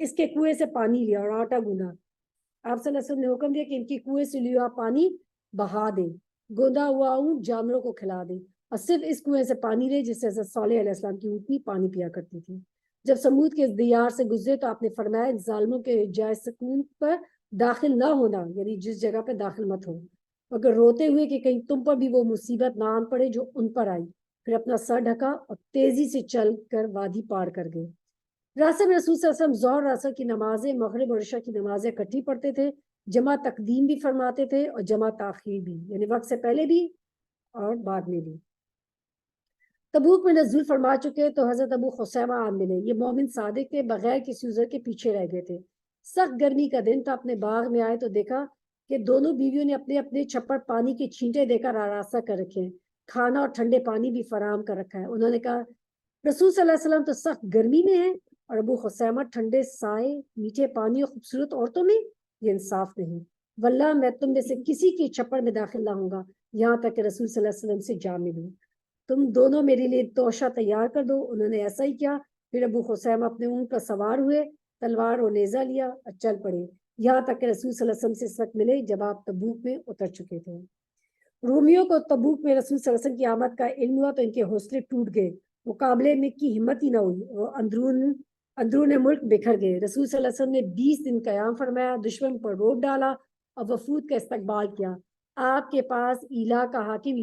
اس کے کنویں سے پانی لیا اور آٹا گونا. آپ صلی اللہ علیہ وسلم نے حکم دیا کہ ان کی کنویں سے لیا پانی بہا دے. گوندا ہوا اونٹ جانوروں کو کھلا دے اور صرف اس کنویں سے پانی لے جس سے حضرت صالح علیہ السلام کی اونٹنی پانی پیا کرتی تھی. جب سمود کے دیار سے گزرے تو آپ نے فرمایا ان ظالموں کے جائے سکون پر داخل نہ ہونا، یعنی جس جگہ پہ داخل مت ہو، مگر روتے ہوئے کہ کہیں تم پر بھی وہ مصیبت نہ آن پڑے جو ان پر آئی. پھر اپنا سر ڈھکا اور تیزی سے چل کر وادی پار کر گئے. راستے میں رسول صلی اللہ علیہ وسلم ظہر اور عصر کی نمازیں، مغرب اور عشاء کی نمازیں اکٹھی پڑھتے تھے. جمع تقدیم بھی فرماتے تھے اور جمع تاخیر بھی، یعنی وقت سے پہلے بھی اور بعد میں بھی. تبوک میں نزول فرما چکے تو حضرت ابو خثیمہ آن ملے. یہ مومن صادق تھے، بغیر کسی عذر کے پیچھے رہ گئے تھے. سخت گرمی کا دن تھا. اپنے باغ میں آئے تو دیکھا کہ دونوں بیویوں نے اپنے اپنے چھپر پانی کے چھینٹے دے کر آراستہ کر رکھے ہیں. کھانا اور ٹھنڈے پانی بھی فراہم کر رکھا ہے. انہوں نے کہا رسول صلی اللہ علیہ وسلم تو سخت گرمی میں ہیں اور ابو خثیمہ ٹھنڈے سائے، میٹھے پانی اور خوبصورت عورتوں میں. یہ انصاف نہیں. واللہ میں تم میں سے کسی کے چھپر میں داخل نہ ہوں گا یہاں تک کہ رسول صلی اللہ علیہ وسلم سے جا ملوں. تم دونوں میرے لیے توشہ تیار کر دو. انہوں نے ایسا ہی کیا. پھر ابو خثیمہ اپنے اونٹ پر سوار ہوئے، تلوار اور نیزہ لیا اور چل پڑے یہاں تک کہ رسول صلی اللہ علیہ وسلم سے اس وقت ملے جب آپ تبوک میں اتر چکے تھے. رومیوں کو تبوک میں رسول صلی اللہ علیہ وسلم کی آمد کا علم ہوا تو ان کے حوصلے ٹوٹ گئے. مقابلے میں کی ہمت ہی نہ ہوئی. وہ اندرون ملک بکھر گئے. رسول صلی اللہ علیہ وسلم نے 20 دن قیام فرمایا، دشمن پر روک ڈالا اور وفود کا استقبال کیا. آپ کے پاس ایلا کا حاکم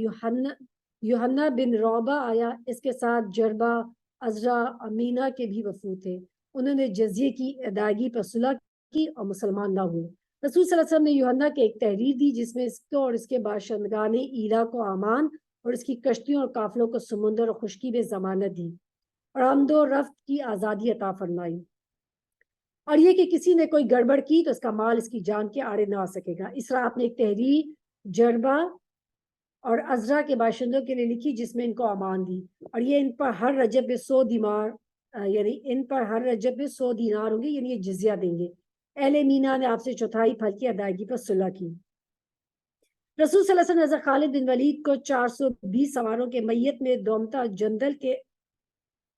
یوحنا بن روبہ آیا. اس کے ساتھ جربہ، عزرا، امینہ کے بھی وفود تھے. انہوں نے جزیے کی ادائیگی پر صلح کی اور مسلمان نہ ہوئے. رسول صلی اللہ علیہ وسلم نے یوحنا کے ایک تحریر دی جس میں اس کو اور اس کے باشندگان ایلا کو امان اور اس کی کشتیوں اور قافلوں کو سمندر اور خشکی میں ضمانت دی اور آمد و رفت کی آزادی عطا فرمائی، اور یہ کہ کسی نے کوئی گڑبڑ کی تو اس کا مال اس کی جان کے آڑے نہ آ سکے گا. اس طرح آپ نے ایک تحریر جربہ اور عزرا کے باشندوں کے لیے لکھی جس میں ان کو امان دی، اور یہ ان پر ہر رجب میں 100 دینار یعنی ان پر ہر رجب میں 100 دینار ہوں گے، یعنی یہ جزیہ دیں گے۔ اہل مینا نے آپ سے چوتھائی پھل کی ادائیگی پر صلح کی۔ رسول صلی اللہ علیہ وسلم نے حضرت خالد بن ولید کو 420 سواروں کے میت میں دومتا جندل کے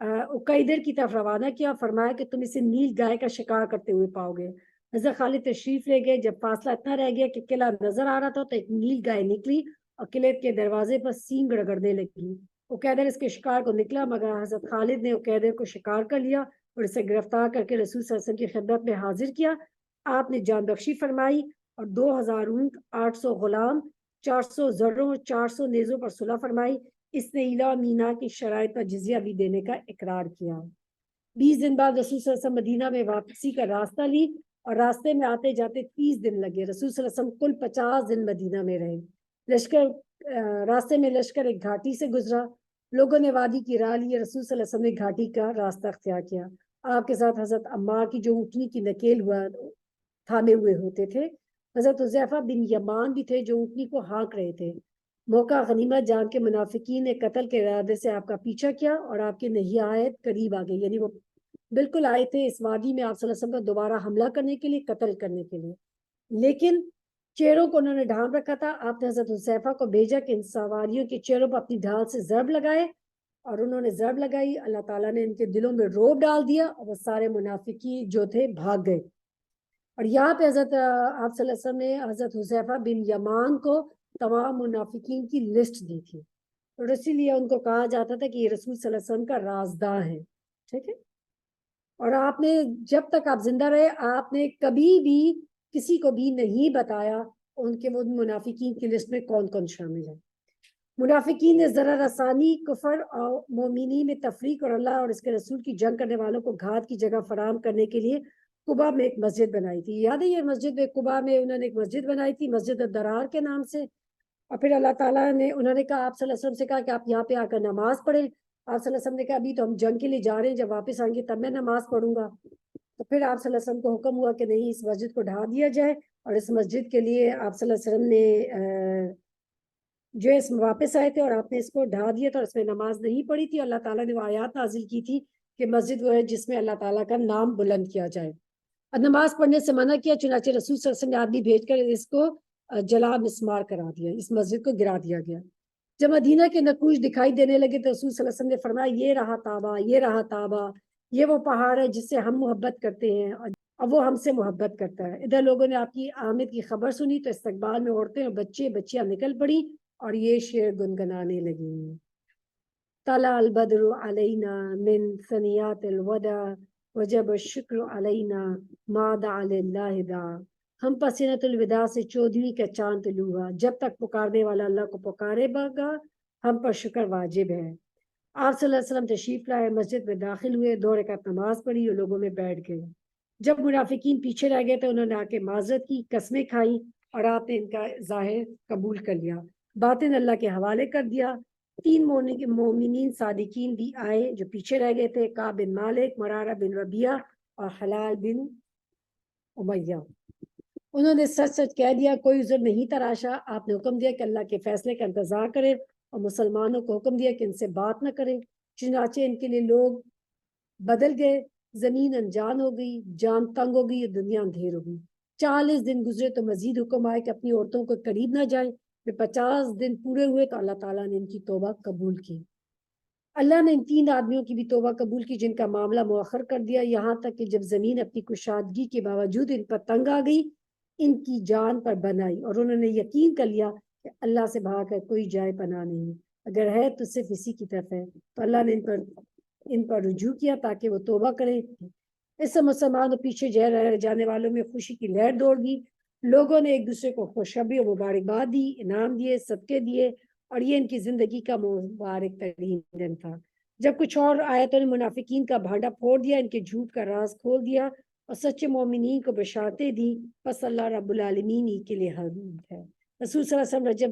اکیدر کی طرف روانہ کیا، فرمایا کہ تم اسے نیل گائے کا شکار کرتے ہوئے پاؤ گے۔ حضرت خالد تشریف لے گئے۔ جب فاصلہ اتنا رہ گیا کہ قلعہ نظر آ رہا تھا تو ایک نیل گائے نکلی اور قلعے کے دروازے پر سینگ رگڑنے لگی۔ اکیدر اس کے شکار کو نکلا، مگر حضرت خالد نے اکیدر کو شکار کر لیا اور اسے گرفتار کر کے رسول صلی اللہ علیہ وسلم کی خدمت میں حاضر کیا۔ آپ نے جان بخشی فرمائی اور 2000 اونٹ، 800 غلام، 400 زروں اور 400 نیزوں پر صلح فرمائی۔ اس نے ایلا مینا کی شرائط پر جزیہ بھی دینے کا اقرار کیا۔ 20 دن بعد رسول صلی اللہ علیہ وسلم مدینہ میں واپسی کا راستہ لی اور راستے میں آتے جاتے 30 دن لگے۔ رسول صلی اللہ علیہ وسلم کل 50 دن مدینہ میں رہے۔ راستے میں لشکر ایک گھاٹی سے گزرا، لوگوں نے وادی کی راہ لی۔ رسول صلی اللہ علیہ وسلم نے گھاٹی کا راستہ اختیار کیا۔ آپ کے ساتھ حضرت عمار کی جو اونٹنی کی نکیل تھامے ہوئے ہوتے تھے، حضرت حذیفہ بن یمان بھی تھے جو اونٹنی کو ہانک رہے تھے۔ موقع غنیمت جان کے منافقین نے قتل کے ارادے سے آپ کا پیچھا کیا اور آپ کی نہایت قریب آ گئے، یعنی وہ بالکل آئے تھے اس وادی میں آپ صلی اللہ علیہ وسلم پر دوبارہ حملہ کرنے کے لیے، قتل کرنے کے لیے، لیکن چہروں کو انہوں نے ڈھانپ رکھا تھا۔ آپ نے حضرت حذیفہ کو بھیجا کہ ان سواریوں کے چہروں پر اپنی ڈھال سے ضرب لگائے، اور انہوں نے ضرب لگائی۔ اللہ تعالیٰ نے ان کے دلوں میں رعب ڈال دیا اور وہ سارے منافقی جو تھے بھاگ گئے۔ اور یہاں پہ حضرت آپ صلی اللہ علیہ وسلم نے حضرت حذیفہ بن یمان کو تمام منافقین کی لسٹ دی تھی، اور اسی لیے ان کو کہا جاتا تھا کہ یہ رسول صلی اللہ علیہ وسلم کا رازداں ہے، ٹھیک ہے۔ اور آپ نے جب تک آپ زندہ رہے آپ نے کبھی بھی کسی کو بھی نہیں بتایا ان کے وہ منافقین کی لسٹ میں کون کون شامل ہے۔ منافقین نے ذرا رسانی، کفر اور مومنین میں تفریق اور اللہ اور اس کے رسول کی جنگ کرنے والوں کو گھات کی جگہ فراہم کرنے کے لیے قبا میں ایک مسجد بنائی تھی۔ یاد ہے یہ مسجد قبا میں انہوں نے ایک مسجد بنائی تھی، مسجد الدرار کے نام سے۔ اور پھر اللہ تعالیٰ نے انہوں نے کہا آپ صلی اللہ علیہ وسلم سے کہا کہ آپ یہاں پہ آ کر نماز پڑھیں۔ آپ صلی اللہ علیہ وسلم نے کہا ابھی تو ہم جنگ کے لیے جا رہے ہیں، جب واپس آئیں گے تب میں نماز پڑھوں گا۔ تو پھر آپ صلی اللہ علیہ وسلم کو حکم ہوا کہ نہیں، اس مسجد کو ڈھا دیا جائے، اور اس مسجد کے لیے آپ صلی اللہ علیہ وسلم نے جو اس میں واپس آئے تھے اور آپ نے اس کو ڈھا دیا تھا اور اس میں نماز نہیں پڑھی تھی۔ اللہ تعالیٰ نے وہ آیات نازل کی تھی کہ مسجد وہ ہے جس میں اللہ تعالیٰ کا نام بلند کیا جائے، اور نماز پڑھنے سے منع کیا۔ چنانچہ رسول صلی اللہ علیہ وسلم نے آدمی بھیج کر اس کو جلا مسمار کرا دیا، اس مسجد کو گرا دیا گیا۔ جب مدینہ کے نقوش دکھائی دینے لگے تو رسول صلی اللہ علیہ وسلم نے فرمایا یہ رہا طابہ، یہ رہا طابہ، یہ وہ پہاڑ ہے جس سے ہم محبت کرتے ہیں اور وہ ہم سے محبت کرتا ہے۔ ادھر لوگوں نے آپ کی آمد کی خبر سنی تو استقبال میں عورتیں اور بچے بچیاں نکل پڑی اور یہ شعر گنگنانے لگی، طلع البدر علینا من ثنیات الوداع وجب الشکر علینا ما دعا للہ دعا۔ ہم پسینۃ الوداع سے 14ویں کا چاند طلوع ہوا، جب تک پکارنے والا اللہ کو پکارے گا ہم پر شکر واجب ہے۔ آپ صلی اللہ علیہ وسلم تشریف لائے، مسجد میں داخل ہوئے، 2 رکعت نماز پڑھی اور لوگوں میں بیٹھ گئے۔ جب منافقین پیچھے رہ گئے تو انہوں نے آ کے معذرت کی، قسمیں کھائیں اور آپ نے ان کا ظاہر قبول کر لیا، باطن اللہ کے حوالے کر دیا۔ 3 مومنین صادقین بھی آئے جو پیچھے رہ گئے تھے، کعب بن مالک، مرارہ بن ربیعہ اور حلال بن امیہ۔ انہوں نے سچ سچ کہہ دیا، کوئی عذر نہیں تراشا۔ آپ نے حکم دیا کہ اللہ کے فیصلے کا انتظار کرے اور مسلمانوں کو حکم دیا کہ ان سے بات نہ کریں۔ چنانچہ ان کے لیے لوگ بدل گئے، زمین انجان ہو گئی، جان تنگ ہو گئی اور دنیا اندھیر ہو گئی۔ 40 دن گزرے تو مزید حکم آئے کہ اپنی عورتوں کو قریب نہ جائیں۔ پھر 50 دن پورے ہوئے تو اللہ تعالیٰ نے ان کی توبہ قبول کی۔ اللہ نے ان 3 آدمیوں کی بھی توبہ قبول کی جن کا معاملہ مؤخر کر دیا، یہاں تک کہ جب زمین اپنی کشادگی کے باوجود ان پر تنگ آ گئی، ان کی جان پر بنائی اور انہوں نے یقین کر لیا کہ اللہ سے بھاگ کر کوئی جائے پناہ نہیں، اگر ہے تو صرف اسی کی طرف ہے۔ تو اللہ نے ان پر رجوع کیا تاکہ وہ توبہ کریں۔ اس سے مسلمان پیچھے رہ جانے والوں میں خوشی کی لہر دوڑ گئی۔ لوگوں نے ایک دوسرے کو خوشخبری اور مبارکباد دی، انعام دیے، صدقے دیے، اور یہ ان کی زندگی کا مبارک ترین دن تھا۔ جب کچھ اور آیتوں نے منافقین کا بھانڈا پھوڑ دیا، ان کے جھوٹ کا راز کھول دیا اور سچے مومنین کو بشارتیں دی، پس اللہ رب العالمین ہی کے لیے حمد ہے۔ رسول صلی اللہ علیہ وسلم رجب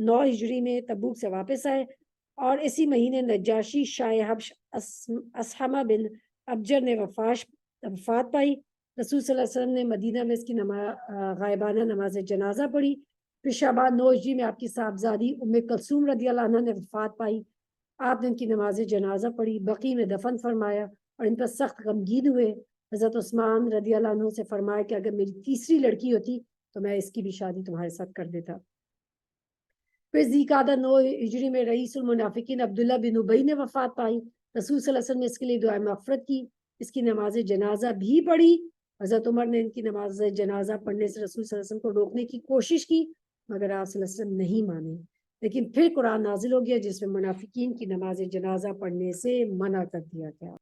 9 ہجری میں تبوک سے واپس آئے، اور اسی مہینے نجاشی شاہ حبش اسحمہ بن ابجر نے وفات پائی۔ رسول صلی اللہ علیہ وسلم نے مدینہ میں اس کی غائبانہ نماز جنازہ پڑھی۔ پھر شعبان 9 ہجری میں آپ کی صاحبزادی ام کلثوم رضی اللہ عنہ نے وفات پائی۔ آپ نے ان کی نماز جنازہ پڑھی، بقی میں دفن فرمایا اور ان پر سخت غمگین ہوئے۔ حضرت عثمان رضی اللہ عنہ سے فرمایا کہ اگر میری تیسری لڑکی ہوتی تو میں اس کی بھی شادی تمہارے ساتھ کر دیتا۔ پھر ذی-قعدہ 9 ہجری میں رئیس المنافقین عبداللہ بن ابی نے وفات پائی۔ رسول صلی اللہ علیہ وسلم نے اس کے لیے دعائے مغفرت کی، اس کی نماز جنازہ بھی پڑھی۔ حضرت عمر نے ان کی نماز جنازہ پڑھنے سے رسول صلی اللہ علیہ وسلم کو روکنے کی کوشش کی، مگر آپ صلی اللہ علیہ وسلم نہیں مانے۔ لیکن پھر قرآن نازل ہو گیا جس میں منافقین کی نماز جنازہ پڑھنے سے منع کر دیا گیا۔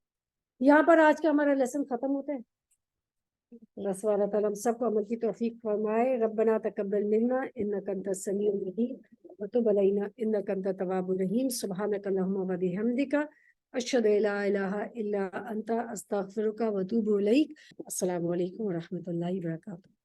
یہاں پر آج کا ہمارا لیسن ختم ہوتا ہے۔ اللہ سبحانہ تعالیٰ ہم سب کو عمل کی توفیق فرمائے۔ ربنا تقبل منا انک انت السمیع العلیم وتب علینا انک انت التواب الرحیم۔ سبحانک اللہم وبحمدک اشہد ان لا الہ الا انت استغفرک واتوب الیک۔ السلام علیکم ورحمۃ اللہ وبرکاتہ۔